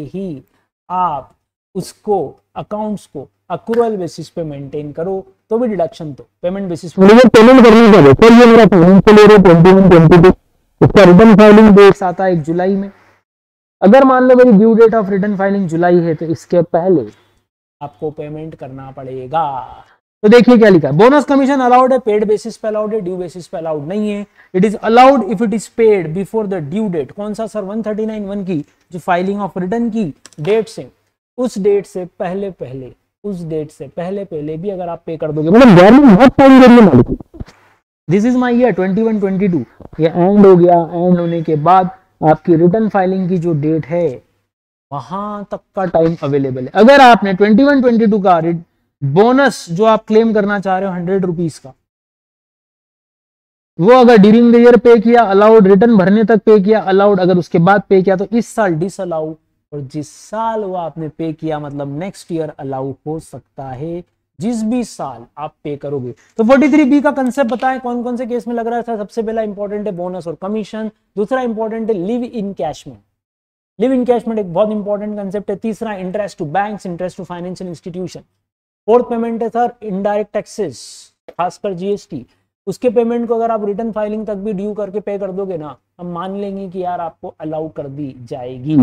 ही आप उसको अकाउंट्स को अक्रूअल बेसिस पे मेंटेन करो तो भी डिडक्शन तो पेमेंट बेसिस पे। मुझे पेमेंट करनी पड़े सर, ये मेरा फाइनेंशियल ईयर 21-22 इसका रिटर्न फाइलिंग डेट आता है 1 जुलाई में। अगर मान लो मेरी due date of return filing जुलाई है तो इसके पहले आपको पेमेंट करना पड़ेगा। तो देखिए क्या लिखा है, बोनस कमीशन अलाउड है, पेड बेसिस पे अलाउड है, ड्यू बेसिस पे अलाउड नहीं है। It is allowed if it is paid before the due date. कौन सा सर? 139(1) की जो फाइलिंग ऑफ रिटर्न की डेट से, उस डेट से पहले भी अगर आप पे कर दोगे, मतलब गवर्नमेंट बहुत टाइम दे रही है मालिक। दिस इज माई ईयर 21-22, ये एंड हो गया। एंड होने के बाद आपकी रिटर्न फाइलिंग की जो डेट है वहां तक का टाइम अवेलेबल है। अगर आपने 21-22 का बोनस जो आप क्लेम करना चाह रहे हो 100 रुपीज का, वो अगर ड्यूरिंग द ईयर पे किया अलाउड, रिटर्न भरने तक पे किया अलाउड, अगर उसके बाद पे किया तो इस साल डिस अलाउ, और जिस साल वो आपने पे किया मतलब नेक्स्ट ईयर अलाउ हो सकता है, जिस भी साल आप पे करोगे। तो 43B का कंसेप्ट बताएं कौन कौन से केस में लग रहा था। सबसे पहला इंपॉर्टेंट है बोनस और कमीशन, दूसरा इंपॉर्टेंट है लिव इन कैशमेंट। लिव इन कैशमेंट एक बहुत इंपॉर्टेंट कंसेप्ट है। तीसरा interest to banks, interest to financial institution. Fourth payment है सर इनडायरेक्ट टैक्सेस, खासकर जीएसटी। उसके पेमेंट को अगर आप रिटर्न फाइलिंग तक भी ड्यू करके पे कर दोगे ना, हम मान लेंगे कि यार आपको अलाउ कर दी जाएगी।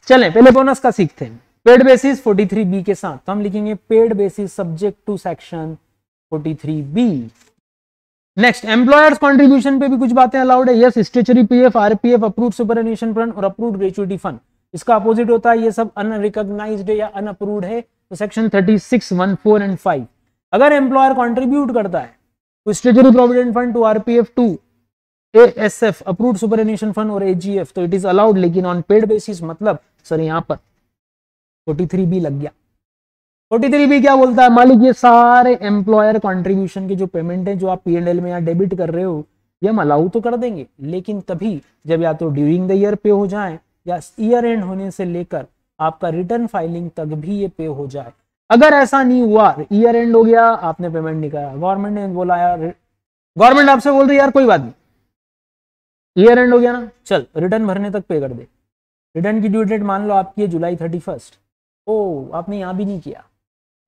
चलें पहले बोनस का सीखते हैं। पेड बेसिस 43B के साथ तो हम लिखेंगे paid basis subject to section 43B। Next, employers contribution पे भी कुछ बातें अलाउड है। Yes, statutory PF, RPF, approved superannuation fund और अप्रूव्ड ग्रेचुइटी फंड। इसका अपोजिट होता है ये सब अनरिकॉग्नाइज्ड या अनअप्रूव्ड है, तो सेक्शन 36, 1, 4 एंड 5। अगर एम्प्लॉयर कंट्रीब्यूट करता है तो statutory provident fund, to RPF, to ASF, approved superannuation fund और एजीएफ, तो इट इज अलाउड, लेकिन ऑन पेड बेसिस। मतलब सर यहाँ पर 43B लग गया। 43B क्या बोलता है, मालिक ये सारे एम्प्लॉयर कंट्रीब्यूशन के जो पेमेंट है जो आप P&L में यहाँ डेबिट कर रहे हो, ये हम अलाउ तो कर देंगे, लेकिन तभी जब या तो ड्यूरिंग द ईयर पे हो जाए या ईयर एंड होने से लेकर आपका रिटर्न फाइलिंग तक भी ये पे हो जाए। अगर ऐसा नहीं हुआ, ईयर एंड हो गया, आपने पेमेंट नहीं करा, गवर्नमेंट ने बोला यार, गवर्नमेंट आपसे बोल रही यार कोई बात नहीं, ईयर एंड हो गया ना, चल रिटर्न भरने तक पे कर दे। रिटर्न की ड्यू डेट मान लो आपकी है जुलाई 31, ओ आपने यहाँ भी नहीं किया,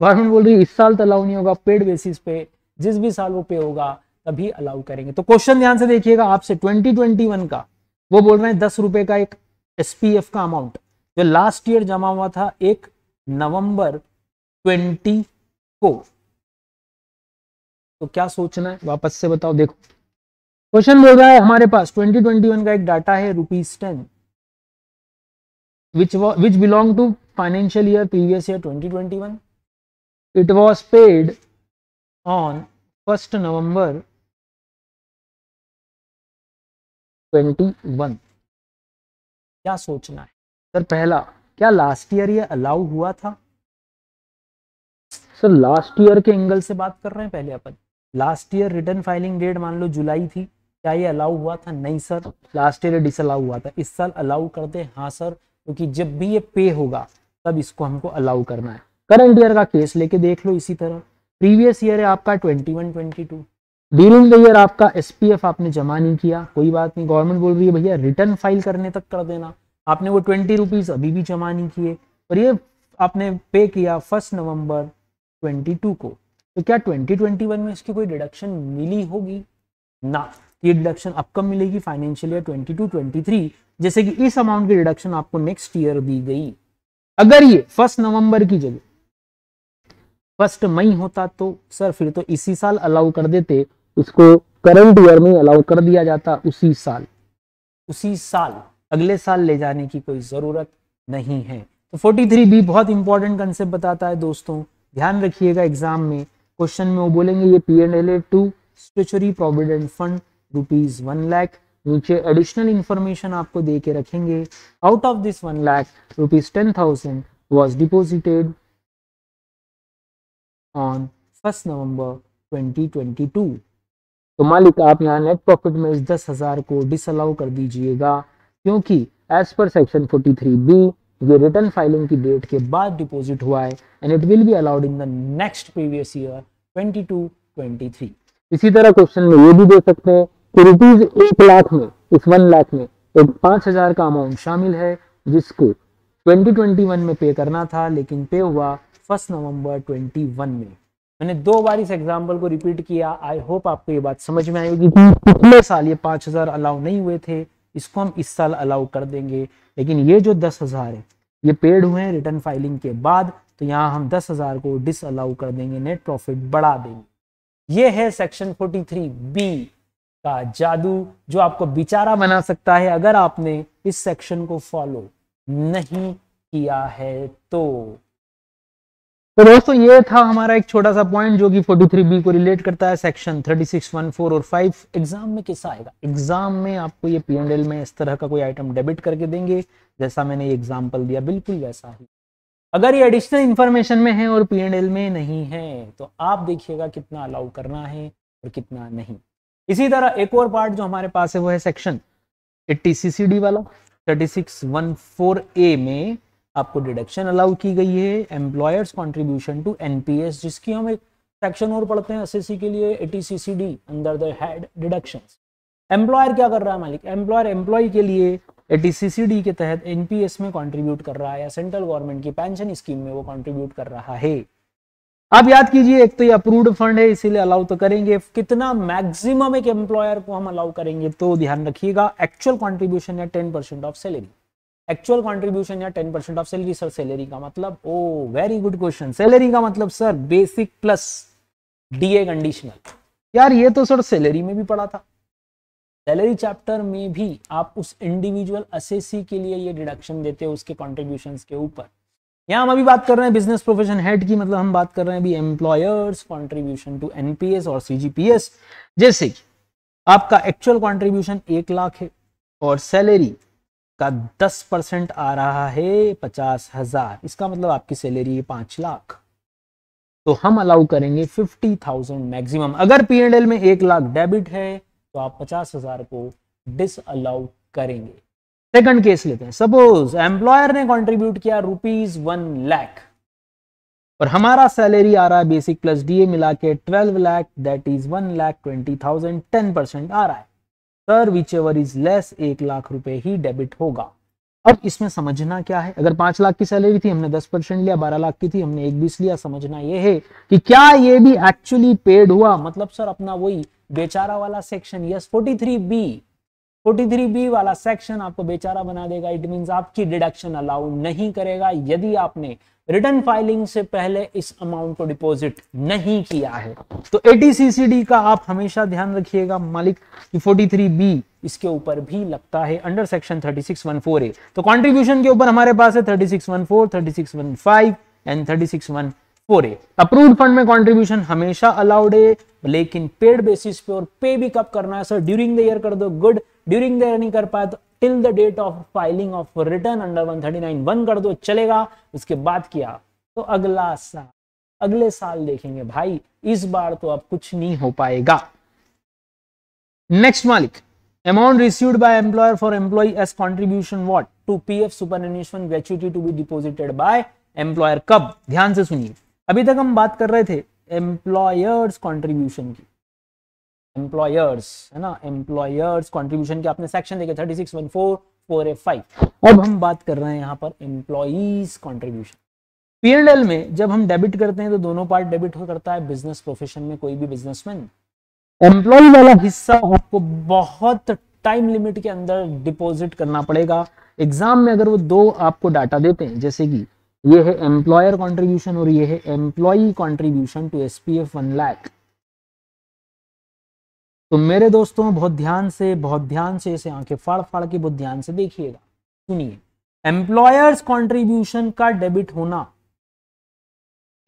गवर्नमेंट बोल रही है इस साल तो अलाउ नहीं होगा, पेड बेसिस पे जिस भी साल वो पे होगा तभी अलाउ करेंगे। तो क्वेश्चन ध्यान से देखिएगा, आपसे 2021 का वो बोल रहे हैं 10 रुपए का एक एसपीएफ का अमाउंट जो लास्ट ईयर जमा हुआ था 1 नवंबर 20 को। तो क्या सोचना है वापस से बताओ। देखो क्वेश्चन बोल रहा है हमारे पास 2021 का एक डाटा है ₹10 which belong to financial year previous year 2021. It was paid on 1st November 21। क्या सोचना है सर? पहला, क्या लास्ट ईयर ये अलाउ हुआ था? सर लास्ट ईयर के एंगल से बात कर रहे हैं पहले अपन। Last year return filing date मान लो जुलाई थी, क्या ये अलाउ हुआ था? नहीं सर, लास्ट ईयर डिसअलाउ हुआ था। इस साल अलाउ कर दे? हाँ सर, क्योंकि जब भी ये पे होगा तब इसको हमको अलाउ करना है। करंट ईयर का केस लेके देख लो इसी तरह। प्रीवियस ईयर है आपका 21-22, ड्यूरिंग द ईयर आपका एसपीएफ आपने जमा नहीं किया, कोई बात नहीं, गवर्नमेंट बोल रही है भैया रिटर्न फाइल करने तक कर देना। आपने वो 20 रुपीज अभी भी जमा नहीं किए और ये आपने पे किया 1 नवंबर 22 को, तो क्या 2021 में इसकी कोई डिडक्शन मिली होगी? ना। ये डिडक्शन अब कब मिलेगी, फाइनेंशियल ईयर 22-23, जैसे कि इस अमाउंट की डिडक्शन आपको नेक्स्ट ईयर दी गई। अगर ये 1 नवंबर की जगह 1 मई होता तो सर फिर तो इसी साल अलाउ कर देते, इसको करंट ईयर में अलाउ कर दिया जाता, उसी साल अगले साल ले जाने की कोई जरूरत नहीं है। तो 43B बहुत इंपॉर्टेंट कंसेप्ट बताता है दोस्तों, ध्यान रखिएगा। एग्जाम में क्वेश्चन में वो बोलेंगे ये P&L to statutory provident fund ₹1 lakh, नीचे एडिशनल इंफॉर्मेशन आपको दे के रखेंगे। Out of this 1 lakh ₹10,000 was deposited on 1 November 2022। तो मालिक आप यहाँ नेट प्रॉफिट में इस 10,000 को डिसअलाउ कर दीजिएगा, क्योंकि एज पर सेक्शन 43B ये रिटर्न फाइलिंग की डेट के बाद डिपॉजिट हुआ है and it will be allowed in the next previous year 22-23। इसी तरह क्वेश्चन में ये भी दे सकते हैं कि ₹1 लाख में, इस 1 लाख में एक 5,000 का अमाउंट शामिल है जिसको 2021 में पे करना था, लेकिन पे हुआ 1 नवंबर 21 में। मैंने 2 बार इस एग्जाम्पल को रिपीट किया। आई होप आपको ये बात समझ में आएगी कि पिछले साल ये 5,000 अलाउ नहीं हुए थे, इसको हम इस साल अलाउ कर देंगे, लेकिन ये जो 10,000 है ये पेड हुए हैं रिटर्न फाइलिंग के बाद, तो यहाँ हम 10,000 को डिसअलाउ कर देंगे, नेट प्रॉफिट बढ़ा देंगे। ये है सेक्शन 43B का जादू, जो आपको बेचारा बना सकता है अगर आपने इस सेक्शन को फॉलो नहीं किया है तो दोस्तों ये था हमारा एक छोटा सा पॉइंट जो कि 43B को रिलेट करता है। सेक्शन 36, 14 और 5 एग्जाम में कैसा आएगा, एग्जाम में आपको ये P&L में इस तरह का कोई आइटम डेबिट करके देंगे, जैसा मैंने ये एग्जांपल दिया बिल्कुल वैसा ही। अगर ये एडिशनल इंफॉर्मेशन में है और P&L में नहीं है तो आप देखिएगा कितना अलाउ करना है और कितना नहीं। इसी तरह एक और पार्ट जो हमारे पास है वो है सेक्शन 80CCD वाला। 3614A में आपको डिडक्शन अलाउ की गई है, एम्प्लॉयर्स कंट्रीब्यूशन टू एनपीएस, जिसकी हम एक सेक्शन और पढ़ते हैं एसएससी के लिए 80CCD under the head deductions. Employer क्या कर रहा है मालिक, एम्प्लॉयर एम्प्लॉय के लिए 80CCD के तहत एनपीएस में कंट्रीब्यूट कर रहा है या सेंट्रल गवर्नमेंट की पेंशन स्कीम में वो कंट्रीब्यूट कर रहा है। आप याद कीजिए, एक तो ये अप्रूव्ड फंड है इसीलिए अलाउ तो करेंगे। कितना मैक्सिमम एक एम्प्लॉयर को हम अलाउ करेंगे तो ध्यान रखिएगा, एक्चुअल कंट्रीब्यूशन या 10% ऑफ सैलरी। एक्चुअल कंट्रीब्यूशन या 10% ऑफ सैलरी। सर सैलरी का मतलब, ओ वेरी गुड क्वेश्चन, सैलरी का मतलब sir basic plus DA conditional. यार ये तो सर सैलरी में भी पढ़ा था, सैलरी चैप्टर में भी आप उस इंडिविजुअल असेसी के लिए ये डिडक्शन देते हो उसके कॉन्ट्रीब्यूशंस के ऊपर। यहाँ हम अभी बात कर रहे हैं बिजनेस प्रोफेशन हेड की, मतलब हम बात कर रहे हैं अभी एम्प्लॉयर्स कॉन्ट्रीब्यूशन टू एनपीएस और सीजीपीएस। जैसे कि आपका एक्चुअल कॉन्ट्रीब्यूशन 1 लाख है और सैलरी का 10% आ रहा है 50,000, इसका मतलब आपकी सैलरी है 5 लाख, तो हम अलाउ करेंगे 50,000 मैक्सिमम। अगर P&L में 1 लाख डेबिट है तो आप 50,000 को डिसअलाउ करेंगे। सेकंड केस लेते हैं, सपोज एम्प्लॉयर ने कंट्रीब्यूट किया ₹1 लाख और हमारा सैलरी आ रहा है बेसिक प्लस डीए मिला के 12 लाख, दैट इज 1,20,000, 10% आ रहा है। Sir which ever is less, 1 lakh रुपए ही डेबिट होगा। अब इसमें समझना क्या है, अगर 5 लाख की सैलरी थी हमने 10% लिया, 12 लाख की थी हमने 1/20 लिया। समझना ये है कि क्या ये भी एक्चुअली पेड हुआ, मतलब सर अपना वही बेचारा वाला सेक्शन। यस, 43B वाला सेक्शन आपको बेचारा बना देगा। इट मींस आपकी डिडक्शन अलाउ नहीं करेगा यदि आपने रिटर्न फाइलिंग से पहले इस अमाउंट को डिपॉजिट नहीं किया है। तो 80CCD का आप हमेशा ध्यान रखिएगा मालिक कि 43B इसके ऊपर भी लगता है अंडर सेक्शन 3614A। तो कंट्रीब्यूशन के ऊपर हमारे पास है 3614, 3615 एंड 3614A। अप्रूव्ड फंड में कंट्रीब्यूशन हमेशा अलाउड है, लेकिन पेड बेसिस पे, और पे भी कब करना है सर, ड्यूरिंग द ईयर कर दो, गुड। ड्यूरिंग द ईयर नहीं कर पाए तो till the date of filing of return under 139(1) कर दो, चलेगा। उसके बाद किया तो अगला साल, अगले साल देखेंगे भाई, इस बार तो अब कुछ नहीं हो पाएगा। नेक्स्ट मालिक, amount received by employer for employee as contribution what to PF superannuation gratuity to be deposited by employer. कब, ध्यान से सुनिए, अभी तक हम बात कर रहे थे एम्प्लॉयर्स कंट्रीब्यूशन की, एम्प्लॉयर्स है ना, एम्प्लॉयर्स कंट्रीब्यूशन के आपने सेक्शन देखे 3614, अब हम बात कर रहे हैं यहां पर एम्प्लॉइज कंट्रीब्यूशन। P&L में जब हम डेबिट करते हैं तो दोनों पार्ट डेबिट हो करता है। बिजनेस प्रोफेशन में कोई भी बिजनेसमैन एम्प्लॉय वाला हिस्सा आपको बहुत टाइम लिमिट के अंदर डिपॉजिट करना पड़ेगा। एग्जाम में अगर वो दो आपको डाटा देते हैं, जैसे कि ये है एम्प्लॉयर कंट्रीब्यूशन और ये है employee contribution to SPF 1 lakh, तो मेरे दोस्तों बहुत ध्यान से इसे आंखें फाड़ फाड़ के बहुत ध्यान से देखिएगा, सुनिए। एम्प्लॉयर्स कंट्रीब्यूशन का डेबिट होना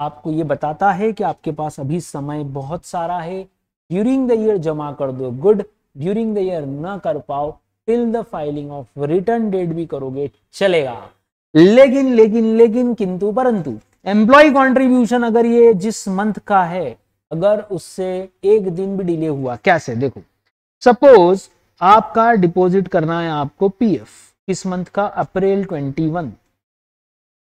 आपको ये बताता है कि आपके पास अभी समय बहुत सारा है, ड्यूरिंग द ईयर जमा कर दो, गुड, ड्यूरिंग द ईयर ना कर पाओ, till the filing of return date भी करोगे चलेगा। लेकिन किंतु परंतु एम्प्लॉय कंट्रीब्यूशन अगर ये जिस मंथ का है, अगर उससे एक दिन भी डिले हुआ, कैसे, देखो सपोज आपका डिपॉजिट करना है आपको पीएफ किस मंथ का, अप्रैल 21।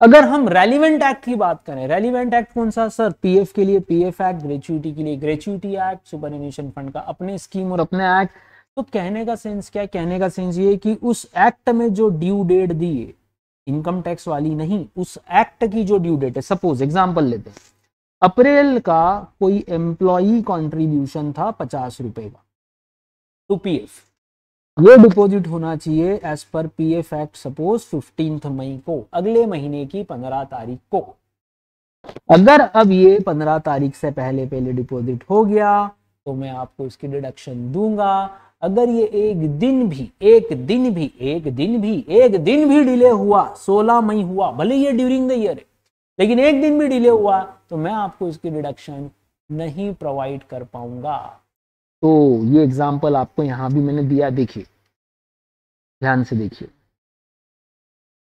अगर हम रेलिवेंट एक्ट की बात करें, रेलिवेंट एक्ट कौन सा सर, पीएफ के लिए पीएफ एक्ट, ग्रेच्युटी के लिए ग्रेच्युटी एक्ट, सुपरएन्यूएशन फंड का अपने स्कीम और अपने एक्ट। तो कहने का सेंस क्या है, कहने का सेंस ये कि उस एक्ट में जो ड्यू डेट दी है, इनकम टैक्स वाली नहीं, उस एक्ट की जो ड्यू डेट है, सपोज एग्जांपल लेते हैं, अप्रैल का कोई एम्प्लॉई कंट्रीब्यूशन था 50 रुपए का टू पीएफ, ये डिपॉजिट होना चाहिए as per PF act suppose 15 मई को, अगले महीने की 15 तारीख को। अगर अब ये 15 तारीख से पहले डिपॉजिट हो गया तो मैं आपको इसकी डिडक्शन दूंगा। अगर ये एक दिन भी डिले हुआ, 16 मई हुआ, भले ये ड्यूरिंग द ईयर है, लेकिन एक दिन भी डिले हुआ तो मैं आपको इसकी डिडक्शन नहीं प्रोवाइड कर पाऊंगा। तो ये एग्जांपल आपको यहां भी मैंने दिया, देखिए ध्यान से देखिए।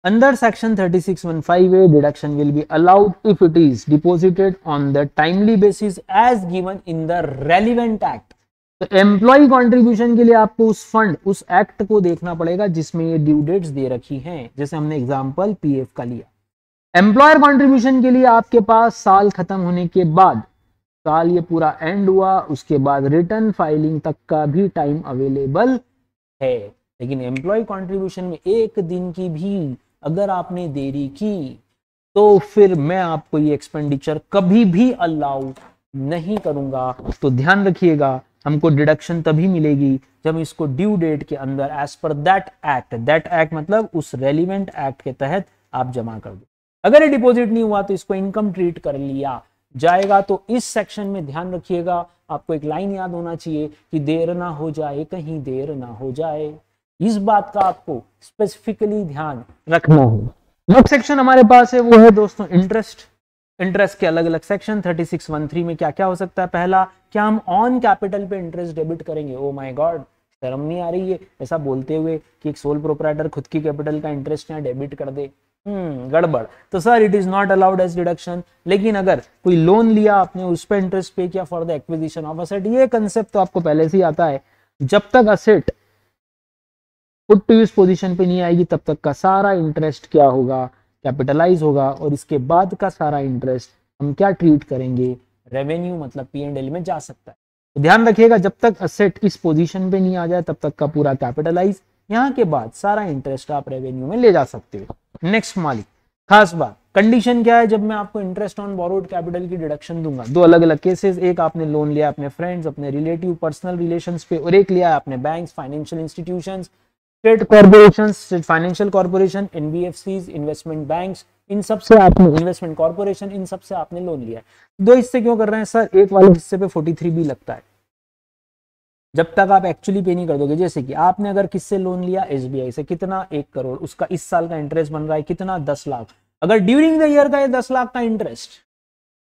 Under section 3615A deduction will be allowed if it is deposited on the timely basis as given in the relevant act. तो एम्प्लॉय कंट्रीब्यूशन के लिए आपको उस फंड, उस एक्ट को देखना पड़ेगा जिसमें ये ड्यू डेट्स दे रखी हैं, जैसे हमने एग्जांपल पीएफ का लिया। एम्प्लॉयर कंट्रीब्यूशन के लिए आपके पास साल खत्म होने के बाद, साल ये पूरा एंड हुआ, उसके बाद रिटर्न फाइलिंग तक का भी टाइम अवेलेबल है। लेकिन एम्प्लॉय कंट्रीब्यूशन में एक दिन की भी अगर आपने देरी की तो फिर मैं आपको ये एक्सपेंडिचर कभी भी अलाउ नहीं करूंगा। तो ध्यान रखिएगा, हमको डिडक्शन तभी मिलेगी जब इसको ड्यू डेट के अंदर एज पर दैट एक्ट मतलब उस रेलिवेंट एक्ट के तहत आप जमा कर दो। अगर ये डिपॉजिट नहीं हुआ तो इसको इनकम ट्रीट कर लिया जाएगा। तो इस सेक्शन में ध्यान रखिएगा, आपको एक लाइन याद होना चाहिए कि देर ना हो जाए, कहीं देर ना हो जाए, इस बात का आपको स्पेसिफिकली ध्यान रखना है। नेक्स्ट सेक्शन हमारे पास है वो है दोस्तों इंटरेस्ट। इंटरेस्ट के अलग अलग सेक्शन 3613 में क्या क्या हो सकता है। पहला, क्या हम ऑन कैपिटल पे इंटरेस्ट डेबिट करेंगे। ओ माय गॉड, शर्म नहीं आ रही है ऐसा बोलते हुए कि एक सोल प्रोप्राइटर खुद की कैपिटल का इंटरेस्ट यहाँ डेबिट कर दे, गड़बड़। तो sir it is not allowed as deduction. लेकिन अगर कोई लोन लिया आपने, उस पर इंटरेस्ट पे किया for the acquisition of asset, ये कंसेप्ट तो आपको पहले से ही आता है। जब तक asset put to use position पे नहीं आएगी तब तक का सारा इंटरेस्ट क्या होगा, कैपिटलाइज होगा, और इसके बाद का सारा इंटरेस्ट हम क्या ट्रीट करेंगे, रेवेन्यू मतलब P&L में जा सकता है। तो ध्यान रखिएगा, जब तक असेट इस पोजीशन पे नहीं आ जाए तब तक का पूरा कैपिटलाइज, यहाँ के बाद सारा इंटरेस्ट आप रेवेन्यू में ले जा सकते हो। नेक्स्ट मालिक, खास बात, कंडीशन क्या है जब मैं आपको इंटरेस्ट ऑन बोरोड कैपिटल की डिडक्शन दूंगा। दो अलग अलग केसेस, एक आपने लोन लिया अपने फ्रेंड्स, अपने रिलेटिव, पर्सनल रिलेशंस पे, और एक लिया आपने banks, financial institutions, state corporation, state financial corporation, NBFCs, investment banks, इन सब से आपने, इन्वेस्टमेंट कॉर्पोरेशन, इन सब से आपने लोन लिया। दो हिस्से क्यों कर रहे हैं सर, एक वाले हिस्से पे 43B लगता है जब तक आप एक्चुअली पे नहीं कर दोगे। जैसे कि आपने अगर किससे लोन लिया, एसबीआई से, कितना, 1 करोड़, उसका इस साल का इंटरेस्ट बन रहा है कितना, 10 लाख। अगर ड्यूरिंग द ईयर का ये 10 लाख का इंटरेस्ट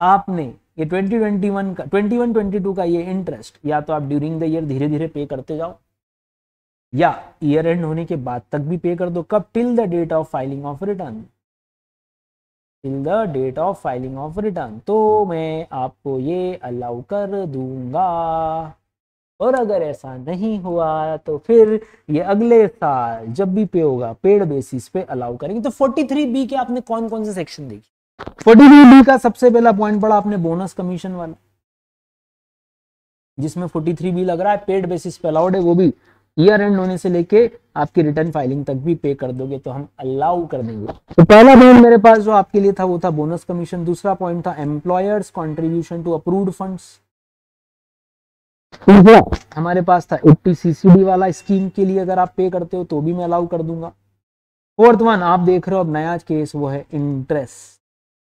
आपने, ये 2021 का, 21-22 का ये इंटरेस्ट, या तो आप ड्यूरिंग द ईयर धीरे धीरे पे करते जाओ, या ईयर एंड होने के बाद तक भी पे कर दो। कब, till the date of filing of return, till the date of filing of return. तो मैं आपको ये अलाउ कर दूंगा। और अगर ऐसा नहीं हुआ तो फिर ये अगले साल जब भी पे होगा पेड बेसिस पे अलाउ करेंगे। तो 43B के आपने कौन कौन से सेक्शन देखे। 43B का सबसे पहला पॉइंट पड़ा आपने बोनस कमीशन वाला, जिसमें 43B लग रहा है पेड बेसिस पे अलाउड है, वो भी ईयर एंड होने से लेके आपकी रिटर्न फाइलिंग तक भी पे कर दोगे तो हम अलाउ कर देंगे। तो पहला पॉइंट मेरे पास जो आपके लिए था वो था बोनस कमीशन। दूसरा पॉइंट था employers contribution to approved funds. तीसरा हमारे पास था 80 CCD वाला, स्कीम के लिए अगर आप पे करते हो तो भी मैं अलाउ कर दूंगा। फोर्थ वन आप देख रहे हो अब नया केस, वो है इंटरेस्ट।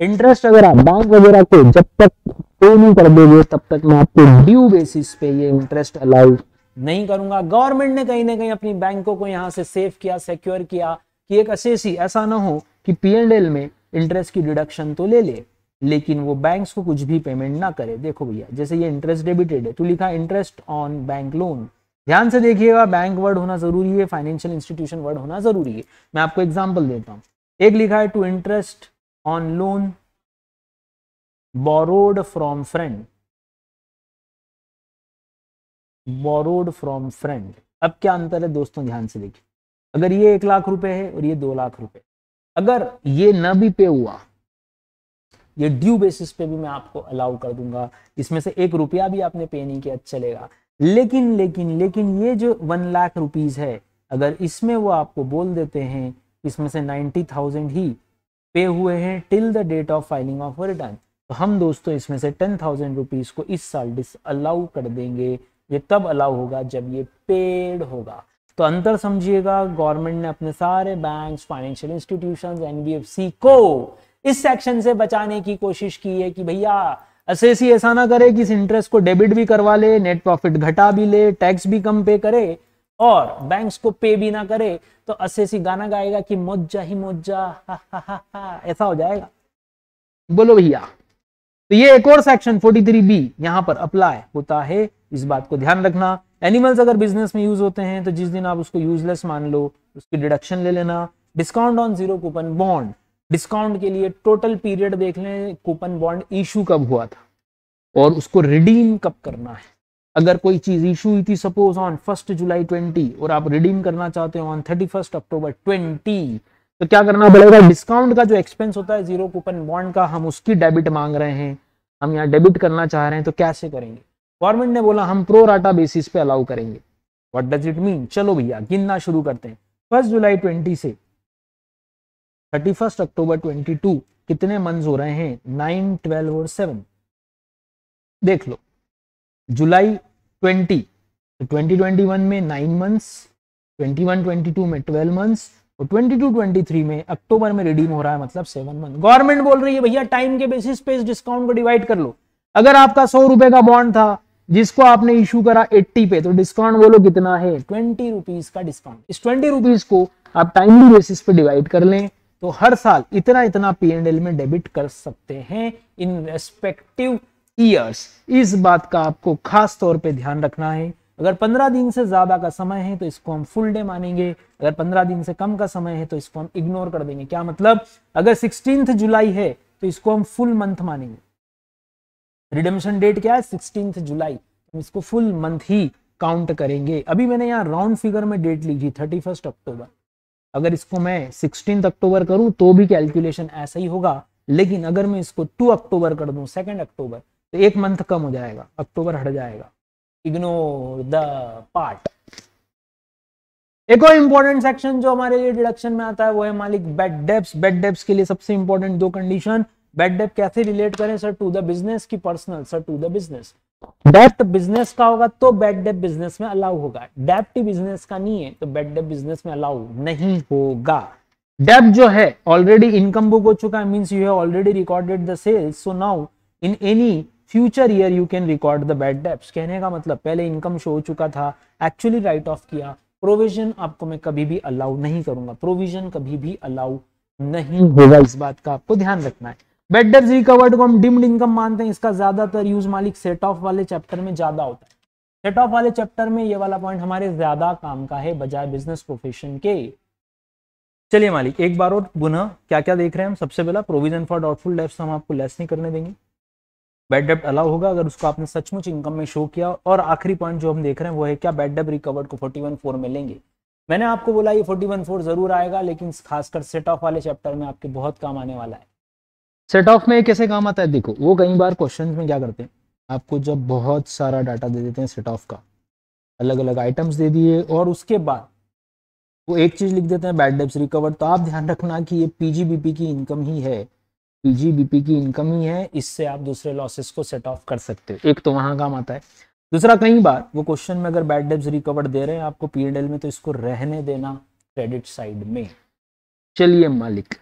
इंटरेस्ट अगर आप बैंक वगैरह को जब तक पे नहीं कर दोगे तब तक मैं आपको ड्यू बेसिस पे ये इंटरेस्ट अलाउ नहीं करूंगा। गवर्नमेंट ने कहीं ना कहीं अपनी बैंकों को यहाँ से सेव किया, सिक्योर किया कि एक असेसी ऐसा ना हो कि P&L में इंटरेस्ट की डिडक्शन तो ले ले लेकिन वो बैंक्स को कुछ भी पेमेंट ना करे। देखो भैया जैसे ये इंटरेस्ट डेबिटेड है तो लिखा इंटरेस्ट ऑन बैंक लोन। ध्यान से देखिएगा, बैंक वर्ड होना जरूरी है, फाइनेंशियल इंस्टीट्यूशन वर्ड होना जरूरी है। मैं आपको एग्जांपल देता हूं, एक लिखा है to interest on loan borrowed from friend, borrowed from friend. अब क्या अंतर है दोस्तों, ध्यान से देखिए, अगर ये 1 लाख रुपए है और ये 2 लाख रुपए, अगर ये न भी पे हुआ, ये ड्यू बेसिस पे भी मैं आपको अलाउ कर दूंगा, इसमें से 1 रुपया भी आपने पे नहीं किया चलेगा। लेकिन लेकिन लेकिन ये जो 1 लाख रुपीज है, अगर इसमें वो आपको बोल देते हैं इसमें से 90,000 ही पे हुए हैं till the date of filing of return, तो हम दोस्तों इसमें से 10,000 रुपीज को इस साल डिस अलाउ कर देंगे। ये तब अलाउ होगा जब ये पेड होगा। तो अंतर समझिएगा, गवर्नमेंट ने अपने सारे बैंक्स, फाइनेंशियल इंस्टीट्यूशंस, एनबीएफसी को इस सेक्शन से बचाने की कोशिश की है कि भैया असेसी ऐसा ना करे कि इस इंटरेस्ट को डेबिट भी करवा ले, नेट प्रॉफिट घटा भी ले, टैक्स भी कम पे करे और बैंक्स को पे भी ना करे, तो असेसी गाना गाएगा कि मौजा ही मौजा, हा हा हा हा, ऐसा हो जाएगा। बोलो भैया, तो ये एक और सेक्शन 43B यहां पर अप्लाई होता है, इस बात को ध्यान रखना। एनिमल्स अगर बिजनेस में यूज होते हैं तो जिस दिन आप उसको यूजलेस मान लो उसकी डिडक्शन ले लेना। Discount on zero coupon bond, discount के लिए टोटल पीरियड देख लें, कूपन बॉन्ड इशू कब हुआ था और उसको रिडीम कब करना है। अगर कोई चीज इशू हुई थी सपोज ऑन 1 जुलाई 20 और आप रिडीम करना चाहते हो ऑन 31 अक्टूबर 20, तो क्या करना पड़ेगा, डिस्काउंट का जो एक्सपेंस होता है जीरो कूपन बॉन्ड का, हम उसकी डेबिट मांग रहे हैं, हम यहाँ डेबिट करना चाह रहे हैं, तो कैसे करेंगे। गवर्नमेंट ने बोला हम प्रो राटा बेसिस पे अलाउ करेंगे। व्हाट डज इट मीन, चलो भैया गिनना शुरू करते हैं। 1 जुलाई 20 से 31 अक्टूबर 22 कितने मंथ्स हो रहे हैं, 9, 12 और 7। देख लो जुलाई 20 तो 2021 में 9 मंथ्स, 21-22 में 12 मंथ्स और 22-23 में अक्टूबर में रिडीम हो रहा है, मतलब 7 मंथ। गवर्नमेंट बोल रही है भैया टाइम के बेसिस पे इस डिस्काउंट को डिवाइड कर लो। अगर आपका 100 रुपए का बॉन्ड था जिसको आपने इशू करा 80 पे, तो डिस्काउंट बोलो कितना है, 20 रुपीज का डिस्काउंट। इस 20 रुपीज को आप टाइमली बेसिस पे डिवाइड कर लें तो हर साल इतना इतना P&L में डेबिट कर सकते हैं इन रेस्पेक्टिव ईयर्स। इस बात का आपको खास तौर पे ध्यान रखना है। अगर 15 दिन से ज्यादा का समय है तो इसको हम फुल डे मानेंगे, अगर 15 दिन से कम का समय है तो इसको हम इग्नोर कर देंगे। क्या मतलब, अगर 16 जुलाई है तो इसको हम फुल मंथ मानेंगे। रिडेम्पशन डेट क्या है, 16 जुलाई, हम इसको फुल मंथ ही काउंट करेंगे। अभी मैंने यहाँ राउंड फिगर में डेट लिखी 31 अक्टूबर, अगर इसको मैं 16 अक्टूबर करूं तो भी कैलकुलेशन ऐसा ही होगा, लेकिन अगर मैं इसको 2 अक्टूबर कर दूं, 2 अक्टूबर, तो 1 मंथ कम हो जाएगा, अक्टूबर हट जाएगा। Ignore the part. एक और इंपॉर्टेंट सेक्शन जो हमारे लिए डिडक्शन में आता है वो है मालिक बैड डेब्ट्स। बैड डेब्ट्स के लिए सबसे इंपॉर्टेंट 2 कंडीशन। बैड डेब्ट कैसे रिलेट करें सर, टू द बिजनेस की personal, sir to the business. डेब्ट बिजनेस का होगा तो बैड डेब्ट बिजनेस में अलाउ होगा, डेब्ट बिजनेस का नहीं है तो बैड डेब्ट बिजनेस में अलाउ नहीं होगा। डेब्ट जो है ऑलरेडी इनकम बुक हो चुका है, means you have already recorded the sales, so now in any future year you can record the bad debts. कहने का मतलब पहले इनकम शो हो चुका था, एक्चुअली राइट ऑफ किया। प्रोविजन आपको मैं कभी भी अलाउ नहीं करूंगा, प्रोविजन कभी भी अलाउ नहीं होगा, इस बात का आपको ध्यान रखना है। बैड डेब्ट्स रिकवर्ड को हम डिम्ड इनकम मानते हैं, इसका ज्यादातर यूज मालिक सेट ऑफ वाले चैप्टर में ज्यादा होता है। सेट ऑफ वाले चैप्टर में ये वाला पॉइंट हमारे ज्यादा काम का है बजाय बिजनेस प्रोफेशन के। चलिए मालिक एक बार और पुनः क्या क्या देख रहे हैं हम। सबसे पहला प्रोविजन फॉर डाउटफुल डेब्ट्स हम आपको लेस नहीं करने देंगे, बैड डेब्ट अलाउ होगा अगर उसको आपने सचमुच इनकम में शो किया। और आखिरी पॉइंट जो हम देख रहे हैं वो है क्या बैड डेब्ट रिकवर्ड को 41.4 में लेंगे। मैंने आपको बोला ये 41.4 जरूर आएगा, लेकिन खासकर सेट ऑफ वाले चैप्टर में आपके बहुत काम आने वाला है। सेट ऑफ में कैसे काम आता है, देखो वो कई बार क्वेश्चन में क्या करते हैं, आपको जब बहुत सारा डाटा दे देते हैं सेट ऑफ का, अलग अलग आइटम्स दे दिए और उसके बाद वो एक चीज लिख देते हैं बैड डेब्ट्स रिकवर्ड, तो आप ध्यान रखना कि ये पीजीबीपी की इनकम ही है, पीजीबीपी की इनकम ही है, इससे आप दूसरे लॉसेस को सेट ऑफ कर सकते हो। एक तो वहां काम आता है। दूसरा, कई बार वो क्वेश्चन में अगर बैड डेब्ट्स रिकवर दे रहे हैं आपको P&L में, तो इसको रहने देना क्रेडिट साइड में। चलिए मालिक,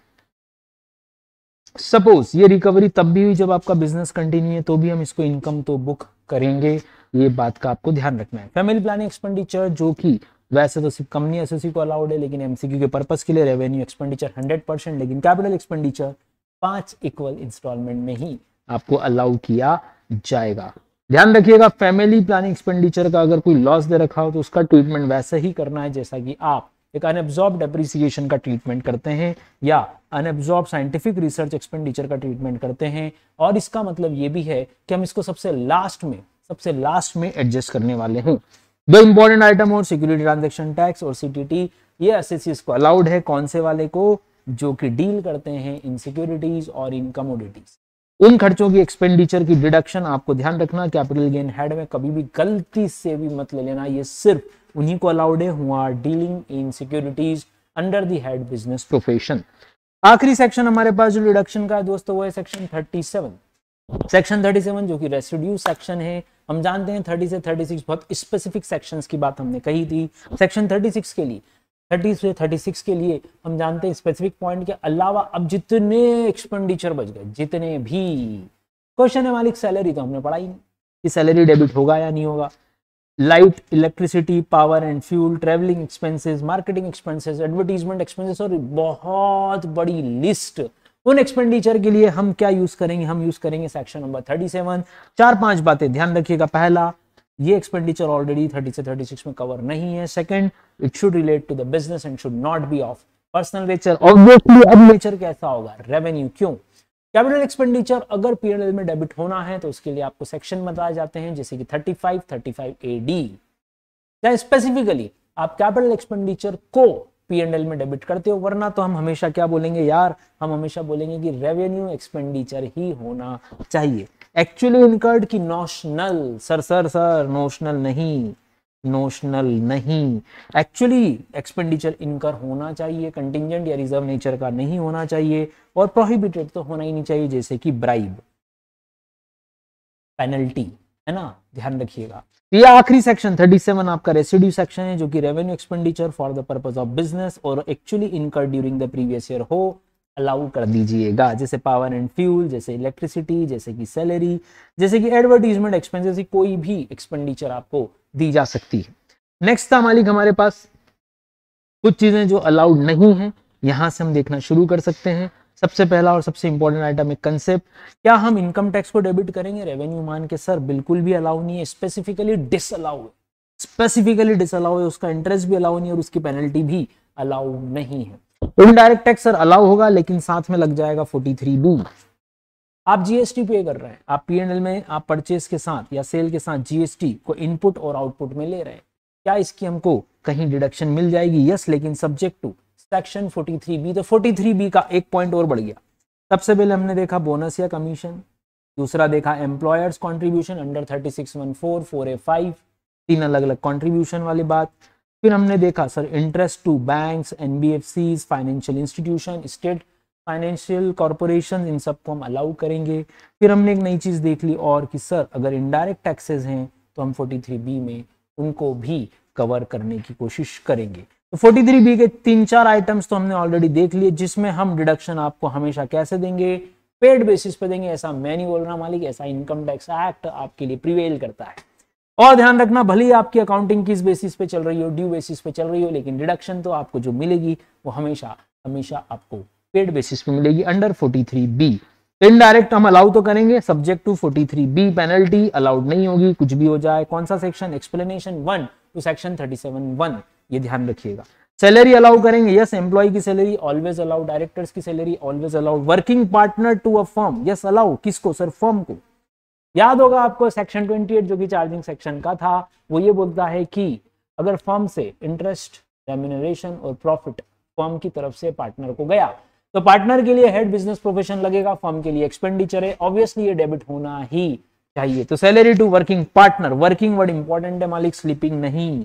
सपोज ये रिकवरी तब भी हुई जब आपका बिजनेस कंटिन्यू है, तो भी हम इसको इनकम तो बुक करेंगे, ये बात का आपको ध्यान रखना है। फैमिली प्लानिंग एक्सपेंडिचर, जो कि वैसे तो सिर्फ कंपनी एसओसी को अलाउड है, लेकिन एमसीक्यू के पर्पस के लिए रेवेन्यू एक्सपेंडिचर 100%, लेकिन कैपिटल एक्सपेंडिचर 5 इक्वल इंस्टॉलमेंट में ही आपको अलाउ किया जाएगा। ध्यान रखिएगा, फैमिली प्लानिंग एक्सपेंडिचर का अगर कोई लॉस दे रखा हो तो उसका ट्रीटमेंट वैसे ही करना है जैसा कि आप एक अनएब्जॉर्ब डेप्रिसिएशन का ट्रीटमेंट करते हैं या अनएब्जॉर्ब साइंटिफिक रिसर्च एक्सपेंडिचर का ट्रीटमेंट करते हैं। और इसका मतलब ये भी है कि हम इसको सबसे लास्ट में एडजस्ट करने वाले हैं। दो इंपॉर्टेंट आइटम और सिक्योरिटी ट्रांजैक्शन टैक्स और सीटीटी, ये एसएससीज को अलाउड है। कौन से वाले को? जो कि डील करते हैं इन सिक्योरिटीज और इन कमोडिटीज। उन खर्चों की एक्सपेंडिचर की डिडक्शन आपको ध्यान रखना, कैपिटल गेन हेड में कभी भी गलती से भी मत ले लेना, ये सिर्फ उन्हीं को अलाउड है who are dealing in securities under the head business profession. आखिरी सेक्शन हमारे पास जो डिडक्शन का है दोस्तों, वो है सेक्शन 37। सेक्शन 37 जो कि रेसिड्यू सेक्शन है। हम जानते हैं 30 से 36 बहुत स्पेसिफिक सेक्शंस की बात हमने कही थी। सेक्शन 36 के लिए, 30 से 36 के लिए हम जानते हैं स्पेसिफिक पॉइंट के अलावा अब जितने एक्सपेंडिचर बच गए, जितने भी, क्वेश्चन है मालिक सैलरी तो हमने पढ़ाई नहीं कि सैलरी डेबिट होगा या नहीं होगा। Light, electricity, power and fuel, travelling expenses, marketing expenses, advertisement expenses और बहुत बड़ी लिस्ट। उन एक्सपेंडिचर के लिए हम क्या यूज करेंगे? हम यूज करेंगे सेक्शन नंबर 37। 4-5 बातें ध्यान रखिएगा। पहला, ये एक्सपेंडिचर ऑलरेडी 30 से 36 में कवर नहीं है। Second, it should relate to the business and should not be of personal nature. Obviously अब नेचर कैसा होगा? रेवेन्यू। क्यों? कैपिटल एक्सपेंडिचर अगर P&L में डेबिट होना है तो उसके लिए आपको सेक्शन बताए जाते हैं, जैसे कि 35 AD, या स्पेसिफिकली आप कैपिटल एक्सपेंडिचर को P&L में डेबिट करते हो। वरना तो हम हमेशा क्या बोलेंगे यार? हम हमेशा बोलेंगे कि रेवेन्यू एक्सपेंडिचर ही होना चाहिए। एक्चुअली इनकर्ड की नोशनल, सर नोशनल नहीं, एक्चुअली एक्सपेंडिचर इनकर होना चाहिए, कंटिंजेंट या रिजर्व नेचर का नहीं होना चाहिए, और प्रोहिबिटेड तो होना ही नहीं चाहिए, जैसे कि ब्राइब, पेनल्टी, है ना, ध्यान रखिएगा। ये आखिरी सेक्शन 37 आपका रेसिड्यू सेक्शन है, जो कि revenue expenditure for the purpose of business और actually incurred during the previous year हो अलाउ कर दीजिएगा, जैसे पावर एंड फ्यूल, जैसे इलेक्ट्रिसिटी, जैसे कि सैलरी, जैसे कि एडवर्टीजमेंट एक्सपेंसेस, कोई भी एक्सपेंडिचर आपको दी जा सकती है। नेक्स्ट था मालिक हमारे पास कुछ चीजें जो अलाउड नहीं है, यहां से हम देखना शुरू कर सकते हैं। सबसे पहला और सबसे इंपॉर्टेंट आइटम है कंसेप्ट। क्या हम इनकम टैक्स को डेबिट करेंगे रेवेन्यू मान के? सर बिल्कुल भी अलाउ नहीं है, स्पेसिफिकली डिसअलाउ है, उसका इंटरेस्ट भी अलाउ नहीं है और उसकी पेनल्टी भी अलाउ नहीं है। इनडायरेक्ट टैक्स सर अलाउ होगा, लेकिन साथ में लग जाएगा 43B। आप जीएसटी पे कर रहे हैं, आप P&L में आप परचेज के साथ या सेल के साथ जीएसटी को इनपुट और आउटपुट में ले रहे हैं, क्या इसकी हमको कहीं डिडक्शन मिल जाएगी? यस, लेकिन सब्जेक्ट टू सेक्शन 43B। तो 43B का एक पॉइंट और बढ़ गया। सबसे पहले हमने देखा बोनस या कमीशन, दूसरा देखा एम्प्लॉयर्स कॉन्ट्रीब्यूशन अंडर 3614 4A5, 3 अलग अलग कॉन्ट्रीब्यूशन वाली बात। फिर हमने देखा sir interest to banks, NBFCs, financial institution, state financial corporation, इन सबको हम अलाउ करेंगे। फिर हमने एक नई चीज देख ली और कि सर अगर इनडायरेक्ट टैक्सेस हैं तो हम 43B में उनको भी कवर करने की कोशिश करेंगे। तो 43B के 3-4 आइटम्स तो हमने ऑलरेडी देख लिए, जिसमें हम डिडक्शन आपको हमेशा कैसे देंगे? पेड बेसिस पे देंगे। ऐसा मैं नहीं बोल रहा मालिक, ऐसा इनकम टैक्स एक्ट आपके लिए प्रिवेल करता है। और ध्यान रखना, भले ही आपकी अकाउंटिंग किस बेसिस पे चल रही हो, ड्यू बेसिस पे चल रही हो, लेकिन डिडक्शन तो आपको जो मिलेगी वो हमेशा आपको पेड बेसिस पे मिलेगी अंडर 43B। इनडायरेक्ट हम अलाउ तो करेंगे, subject to 43B। Penalty allowed नहीं होगी, कुछ भी हो जाए। कौन सा सेक्शन? एक्सप्लेनेशन 1 टू सेक्शन 37(1), ये ध्यान रखिएगा। सैलरी अलाउ करेंगे, यस, एम्प्लॉय की सैलरी ऑलवेज अलाउ, डायरेक्टर्स की salary always allowed, working partner to a firm, yes allow. किसको? सर फर्म को। याद होगा आपको सेक्शन 28 जो कि चार्जिंग सेक्शन का था, वो ये बोलता है कि अगर फर्म से इंटरेस्ट, रेम्यूनरेशन और प्रॉफिट फर्म की तरफ से पार्टनर को गया तो पार्टनर के लिए हेड बिजनेस प्रोफेशन लगेगा, फर्म के लिए एक्सपेंडिचर है, ऑब्वियसली ये डेबिट होना ही चाहिए। तो salary to working partner, working word important है मालिक, स्लीपिंग नहीं।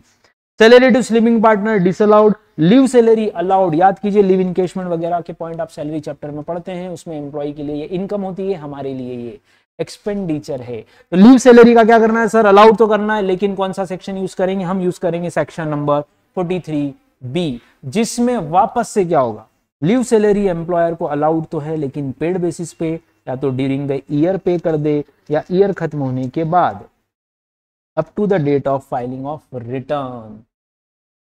Salary to sleeping partner disallowed, leave salary allowed. याद कीजिए लीव इनकेशमेंट वगैरह के पॉइंट आप सैलरी चैप्टर में पढ़ते हैं, उसमें एम्प्लॉय के लिए ये इनकम होती है, हमारे लिए ये एक्सपेंडिचर है। तो लीव सैलरी का क्या करना है सर, अलाउड तो करना है, लेकिन कौन सा सेक्शन यूज करेंगे, हम यूज करेंगे सेक्शन नंबर 43B, जिसमें वापस से क्या होगा, लीव सैलरी एम्प्लॉयर को अलाउड तो है लेकिन पेड बेसिस पे, या तो ड्यूरिंग द ईयर पे कर दे, या ईयर खत्म होने के बाद up to the date of filing of return.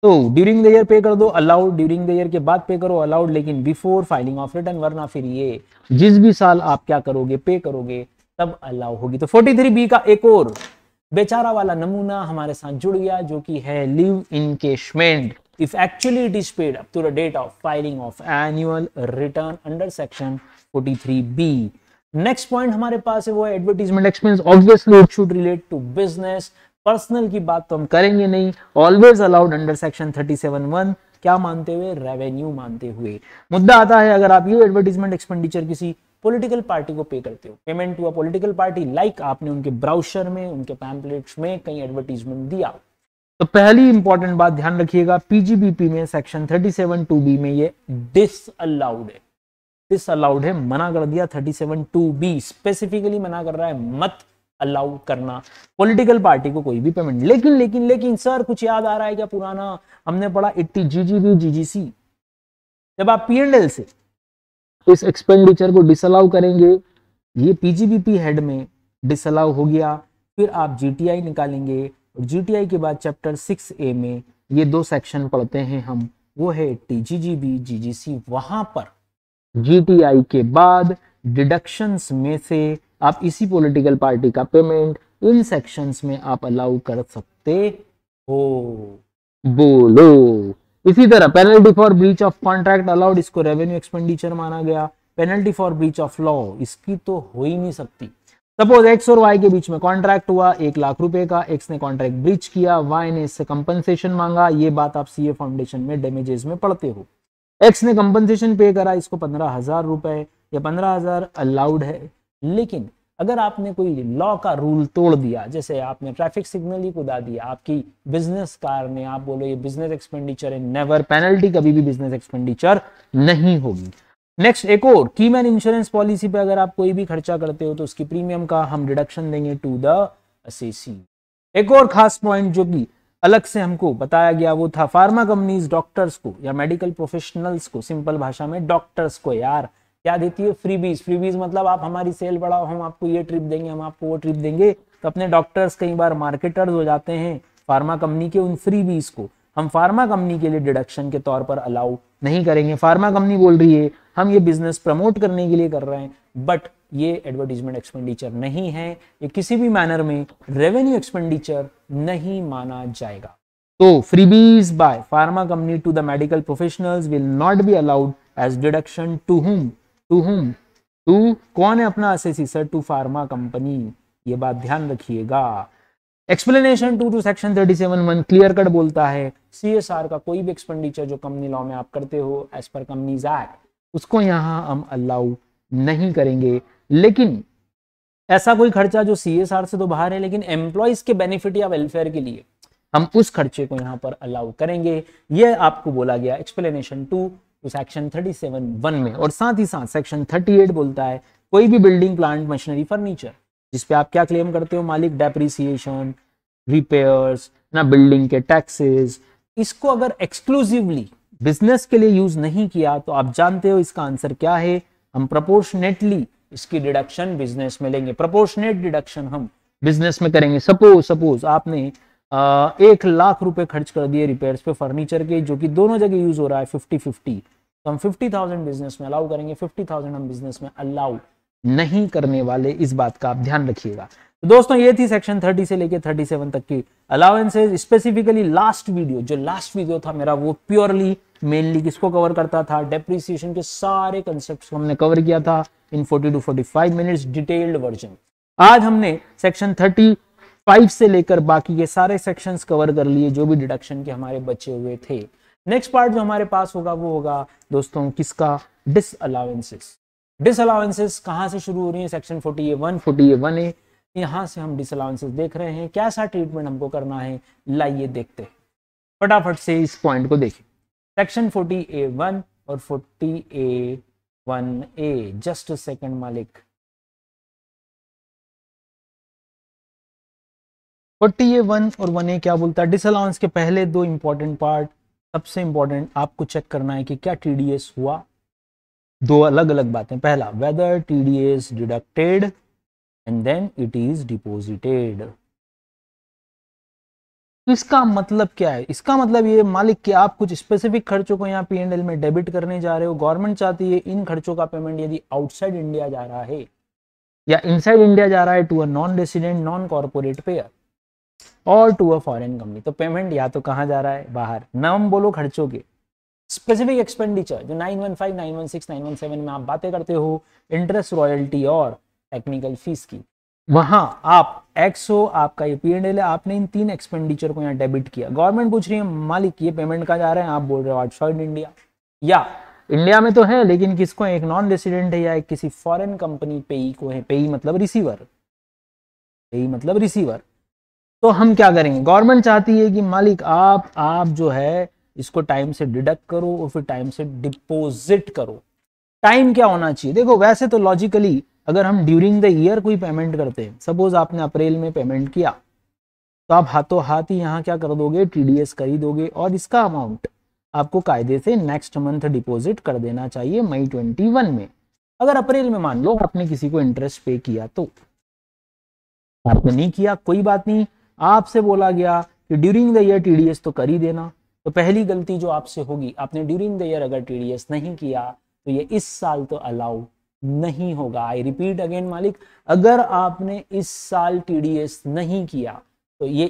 तो ड्यूरिंग द ईयर पे कर दो अलाउड, ड्यूरिंग द ईयर के बाद पे करो अलाउड, लेकिन बिफोर फाइलिंग ऑफ रिटर्न, वरना फिर ये जिस भी साल आप क्या करोगे पे करोगे तब अलाउ होगी। तो 43B का एक और बेचारा वाला नमूना हमारे साथ जुड़ गया, जो कि है leave encashment if actually it is paid up to the date of filing of annual return under section 43B। Next point हमारे पास है वो है advertisement expense. Obviously it should relate to business, personal की बात तो हम करेंगे नहीं। ऑलवेज अलाउड अंडर सेक्शन 37(1), क्या मानते हुए, रेवेन्यू मानते हुए। मुद्दा आता है अगर आप ये एडवर्टीजमेंट एक्सपेंडिचर किसी पॉलिटिकल पार्टी को पे करते हो, payment to a political party, like आपने उनके ब्राउशर में, उनके पैम्पलेट्स में कहीं एडवर्टीजमेंट दिया, तो पहली इंपॉर्टेंट बात ध्यान रखिएगा, पीजीबीपी में सेक्शन 37(2)B में ये डिसअलाउड है, डिसअलाउड है, मना कर दिया। 37(2)B स्पेसिफिकली मना कर रहा है, मत अलाउ करना पॉलिटिकल पार्टी को कोई भी पेमेंट। लेकिन लेकिन लेकिन सर कुछ याद आ रहा है क्या पुराना, हमने पढ़ा 80 जीजीबी जीजीसी, जब आप पीएनएल से इस एक्सपेंडिचर को डिसअलाउ करेंगे, ये पीजीबीपी हेड में डिसअलाउ हो गया, फिर आप जीटीआई निकालेंगे, और जीटीआई के बाद चैप्टर 6A में ये दो सेक्शन पढ़ते हैं हम, वो है 80 जीजीबी जीजीसी। वहां पर जीटीआई के बाद डिडक्शंस में से आप इसी पॉलिटिकल पार्टी का पेमेंट इन सेक्शंस में आप अलाउ कर सकते हो, बोलो। इसी तरह penalty for breach of contract allowed, इसको रेवेन्यू एक्सपेंडिचर माना गया। Penalty for breach of law, इसकी तो हो ही नहीं सकती। सपोज एक्स और वाई के बीच में कॉन्ट्रैक्ट हुआ 1 लाख रुपए का, एक्स ने कॉन्ट्रैक्ट ब्रीच किया, वाई ने इससे कंपनसेशन मांगा, ये बात आप सीए फाउंडेशन में डैमेजेस में पढ़ते हो। एक्स ने कंपनसेशन पे करा, इसको 15,000 रुपए या 15,000 अलाउड है, लेकिन अगर आपने कोई लॉ का रूल तोड़ दिया, जैसे आपने ट्रैफिक सिग्नल ही कुदा दिया, आपकी बिजनेस कार में, आप बोलो ये बिजनेस एक्सपेंडिचर है, नेवर, पेनल्टी कभी भी बिजनेस एक्सपेंडिचर नहीं होगी। नेक्स्ट एक और, कीमैन इंश्योरेंस पॉलिसी पे अगर आप कोई भी खर्चा करते हो तो उसकी प्रीमियम का हम डिडक्शन देंगे टू द असेसी। एक और खास पॉइंट जो कि अलग से हमको बताया गया वो था फार्मा कंपनीज डॉक्टर्स को या मेडिकल प्रोफेशनल्स को, सिंपल भाषा में डॉक्टर्स को यार क्या देती है, फ्रीबीज। फ्रीबीज मतलब आप हमारी सेल बढ़ाओ, हम आपको ये ट्रिप देंगे, हम आपको वो ट्रिप देंगे। तो अपने डॉक्टर्स कई बार मार्केटर्स हो जाते हैं फार्मा कंपनी के, उन फ्रीबीज को हम फार्मा कंपनी के लिए डिडक्शन के तौर पर अलाउ नहीं करेंगे। फार्मा कंपनी बोल रही है हम ये बिजनेस प्रमोट करने के लिए कर रहे हैं, बट ये एडवर्टीजमेंट एक्सपेंडिचर नहीं है, ये किसी भी मैनर में रेवेन्यू एक्सपेंडिचर नहीं माना जाएगा। तो freebies by pharma company to the medical professionals will not be allowed as deduction to whom, to कौन है अपना assessee sir, to pharma company, ये बात ध्यान रखिएगा। Explanation to section 37(1) clear cut बोलता है सीएसआर का कोई भी एक्सपेंडिचर जो कंपनी लॉ में आप करते हो एज पर कंपनीज एक्ट, उसको यहां हम अलाउ नहीं करेंगे। लेकिन ऐसा कोई खर्चा जो सीएसआर से तो बाहर है लेकिन एम्प्लॉइज के बेनिफिट या वेलफेयर के लिए, हम उस खर्चे को यहां पर अलाउ करेंगे। यह आपको बोला गया एक्सप्लेनेशन 2 सेक्शन 37(1) में। और साथ ही साथ सेक्शन 38 बोलता है कोई भी बिल्डिंग, प्लांट, मशीनरी, फर्नीचर जिसपे आप क्या क्लेम करते हो मालिक, डेप्रिसिएशन, रिपेयर्स ना, बिल्डिंग के टैक्सेस, इसको अगर एक्सक्लूसिवली बिजनेस के लिए यूज नहीं किया तो आप जानते हो इसका आंसर क्या है, हम प्रोपोर्शनेटली इसकी डिडक्शन बिजनेस में लेंगे। प्रोपोर्शनेट डिडक्शन हम बिजनेस में करेंगे। सपोज आपने 1 लाख रुपए खर्च कर दिए रिपेयर्स पे फर्नीचर के, जो कि दोनों जगह यूज हो रहा है 50-50, तो हम 50,000 बिजनेस में अलाउ करेंगे, 50,000 हम बिजनेस में अलाउ नहीं करने वाले, इस बात का आप ध्यान रखिएगा। तो दोस्तों ये थी सेक्शन 30 से लेके 37 तक की अलाउंसेस। स्पेसिफिकली लास्ट वीडियो था मेरा, वो प्योरली मेनली किसको कवर करता था, डेप्रिसिएशन के सारे कंसेप्ट्स को हमने कवर किया था इन 40 to 45 मिनट्स डिटेल्ड वर्जन। आज हमने सेक्शन 35 से लेकर बाकी के सारे सेक्शंस कवर कर लिए जो भी डिडक्शन के हमारे बचे हुए थे। नेक्स्ट पार्ट जो हमारे पास होगा वो होगा दोस्तों किसका, डिसअलाउंसेस। डिसअलाउंसेस कहां से शुरू हो रही है, सेक्शन 40A1 यहां से हम डिसअलाउंसेस देख रहे हैं। कैसा ट्रीटमेंट हमको करना है, लाइए देखते हैं फटाफट से इस पॉइंट को देखें। सेक्शन 40A1 और 40A1A, जस्ट सेकंड मालिक। 40A1 और 1A क्या बोलता है, डिसअलाउंस के पहले दो इंपॉर्टेंट पार्ट, सबसे इंपॉर्टेंट आपको चेक करना है कि क्या टीडीएस हुआ। दो अलग अलग बातें, पहला whether TDS deducted and then it is deposited. तो इसका मतलब क्या है, इसका मतलब ये मालिक कि आप कुछ स्पेसिफिक खर्चों को यहाँ P&L में डेबिट करने जा रहे हो। गवर्नमेंट चाहती है इन खर्चों का पेमेंट यदि आउटसाइड इंडिया जा रहा है या इनसाइड इंडिया जा रहा है to a non resident non corporate payer और टू अ फॉरेन कंपनी, तो पेमेंट या तो कहाँ जा रहा है, बाहर। नाम बोलो खर्चों के, स्पेसिफिक एक्सपेंडिचर जो 915, 916, 917 में आप बातें करते हो, इंटरेस्ट, रॉयल्टी और टेक्निकल फीस की, वहां आप एक्सओ आपका ये P&L है, आपने इन तीन एक्सपेंडिचर को यहाँ डेबिट किया। गवर्नमेंट पूछ रही है मालिक ये पेमेंट कहाँ जा रहे हैं, आप बोल रहे हो आउटसाइड इंडिया, या इंडिया में तो है लेकिन किसको, एक नॉन रेसिडेंट है या एक किसी फॉरेन कंपनी पेई को है, पेई मतलब रिसीवर, पेई मतलब रिसीवर। तो हम क्या करेंगे, गवर्नमेंट चाहती है कि मालिक आप जो है इसको टाइम से डिडक्ट करो और फिर टाइम से डिपोजिट करो। टाइम क्या होना चाहिए, देखो वैसे तो लॉजिकली अगर हम ड्यूरिंग द ईयर कोई पेमेंट करते हैं, सपोज आपने अप्रैल में पेमेंट किया, तो आप हाथों हाथ ही यहाँ क्या कर दोगे, टीडीएस कर ही दोगे और इसका अमाउंट आपको कायदे से नेक्स्ट मंथ डिपॉजिट कर देना चाहिए मई 21 में। अगर अप्रैल में मान लो आपने किसी को इंटरेस्ट पे किया, तो आपने नहीं किया कोई बात नहीं, आपसे बोला गया कि ड्यूरिंग द ईयर टीडीएस तो कर ही देना। तो पहली गलती जो आपसे होगी, आपने ड्यूरिंग द ईयर अगर टीडीएस नहीं किया तो ये इस साल तो अलाउ नहीं होगा। आई रिपीट अगेन मालिक, अगर आपने इस साल टीडीएस नहीं किया तो ये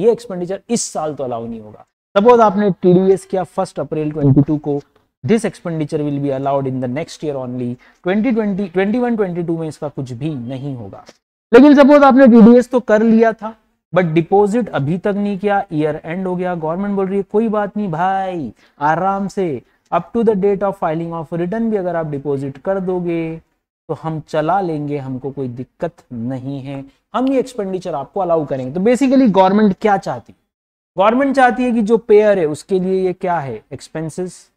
एक्सपेंडिचर इस साल तो अलाउ नहीं होगा। सपोज आपने टीडीएस किया 1 अप्रैल 22 को, this expenditure will be allowed in the next year only. 2020, 21, 22 में इसका कुछ भी नहीं होगा। लेकिन सपोज आपने टीडीएस तो कर लिया था बट डिपॉजिट अभी तक नहीं किया, ईयर एंड हो गया, गवर्नमेंट बोल रही है कोई बात नहीं भाई, आराम से up to the date of filing of return भी अगर आप डिपॉजिट कर दोगे तो हम चला लेंगे, हमको कोई दिक्कत नहीं है, हम ये एक्सपेंडिचर आपको अलाउ करेंगे। तो बेसिकली गवर्नमेंट क्या चाहती है, गवर्नमेंट चाहती है कि जो पेयर है उसके लिए ये क्या है, एक्सपेंसेस।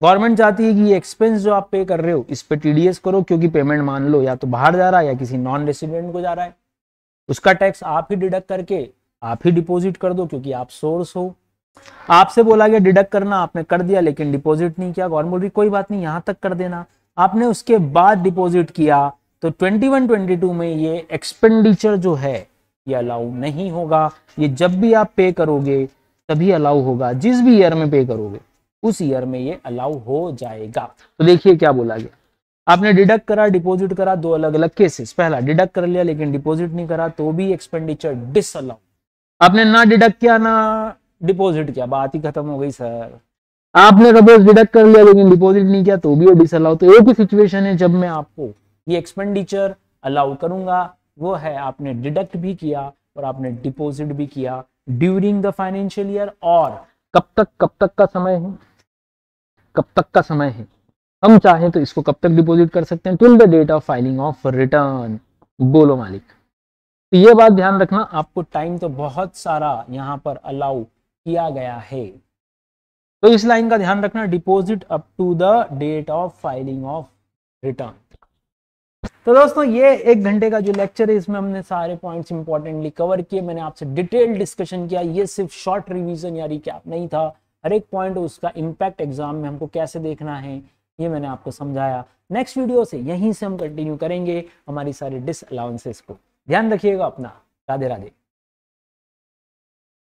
गवर्नमेंट चाहती है कि ये एक्सपेंस जो आप पे कर रहे हो इस पे टीडीएस करो, क्योंकि पेमेंट मान लो या तो बाहर जा रहा है या किसी नॉन रेसिडेंट को जा रहा है, उसका टैक्स आप ही डिडक्ट करके आप ही डिपॉजिट कर दो क्योंकि आप सोर्स हो। आपसे बोला गया डिडक्ट करना, आपने कर दिया लेकिन डिपॉजिट नहीं किया, गवर्नमेंट बोल कोई बात नहीं यहां तक कर देना, आपने उसके बाद डिपॉजिट किया तो 21-22 में ये एक्सपेंडिचर जो है ये अलाउ नहीं होगा। ये जब भी आप पे करोगे तभी अलाउ होगा, जिस भी ईयर में पे करोगे उस ईयर में ये अलाउ हो जाएगा। तो देखिए क्या बोला गया, आपने डिडक्ट करा, डिपॉजिट करा, दो अलग अलग केसेस। पहला डिडक्ट कर लिया लेकिन डिपॉजिट नहीं करा तो भी एक्सपेंडिचर डिसअलाउ। आपने ना डिडक्ट किया ना डिपॉजिट किया, बात ही खत्म हो गई सर। आपने सपोज डिडक्ट कर लिया लेकिन डिपॉजिट नहीं किया तो भी डिसअलाउ। तो एक ही सिचुएशन है जब मैं आपको ये एक्सपेंडिचर अलाउ करूंगा, वो है आपने डिडक्ट भी किया और आपने डिपॉजिट भी किया ड्यूरिंग द फाइनेंशियल ईयर। और कब तक का समय है, कब तक का समय है, हम चाहें तो इसको कब तक डिपॉजिट कर सकते हैं, till the date of filing of return. बोलो मालिक। तो ये बात ध्यान रखना, आपको टाइम तो बहुत सारा यहाँ पर अलाउ किया गया है, तो इस लाइन का ध्यान रखना, deposit up to the date of filing of return. तो दोस्तों ये 1 घंटे का जो लेक्चर है इसमें हमने सारे पॉइंट्स इंपॉर्टेंटली कवर किए, मैंने आपसे डिटेल डिस्कशन किया, ये सिर्फ शॉर्ट रिवीजन या रिकैप नहीं था, हर एक पॉइंट उसका इम्पैक्ट एग्जाम में हमको कैसे देखना है ये मैंने आपको समझाया। नेक्स्ट वीडियो से यहीं से हम कंटिन्यू करेंगे हमारी सारी डिसअलाउंसेस को। ध्यान रखिएगा अपना, राधे राधे।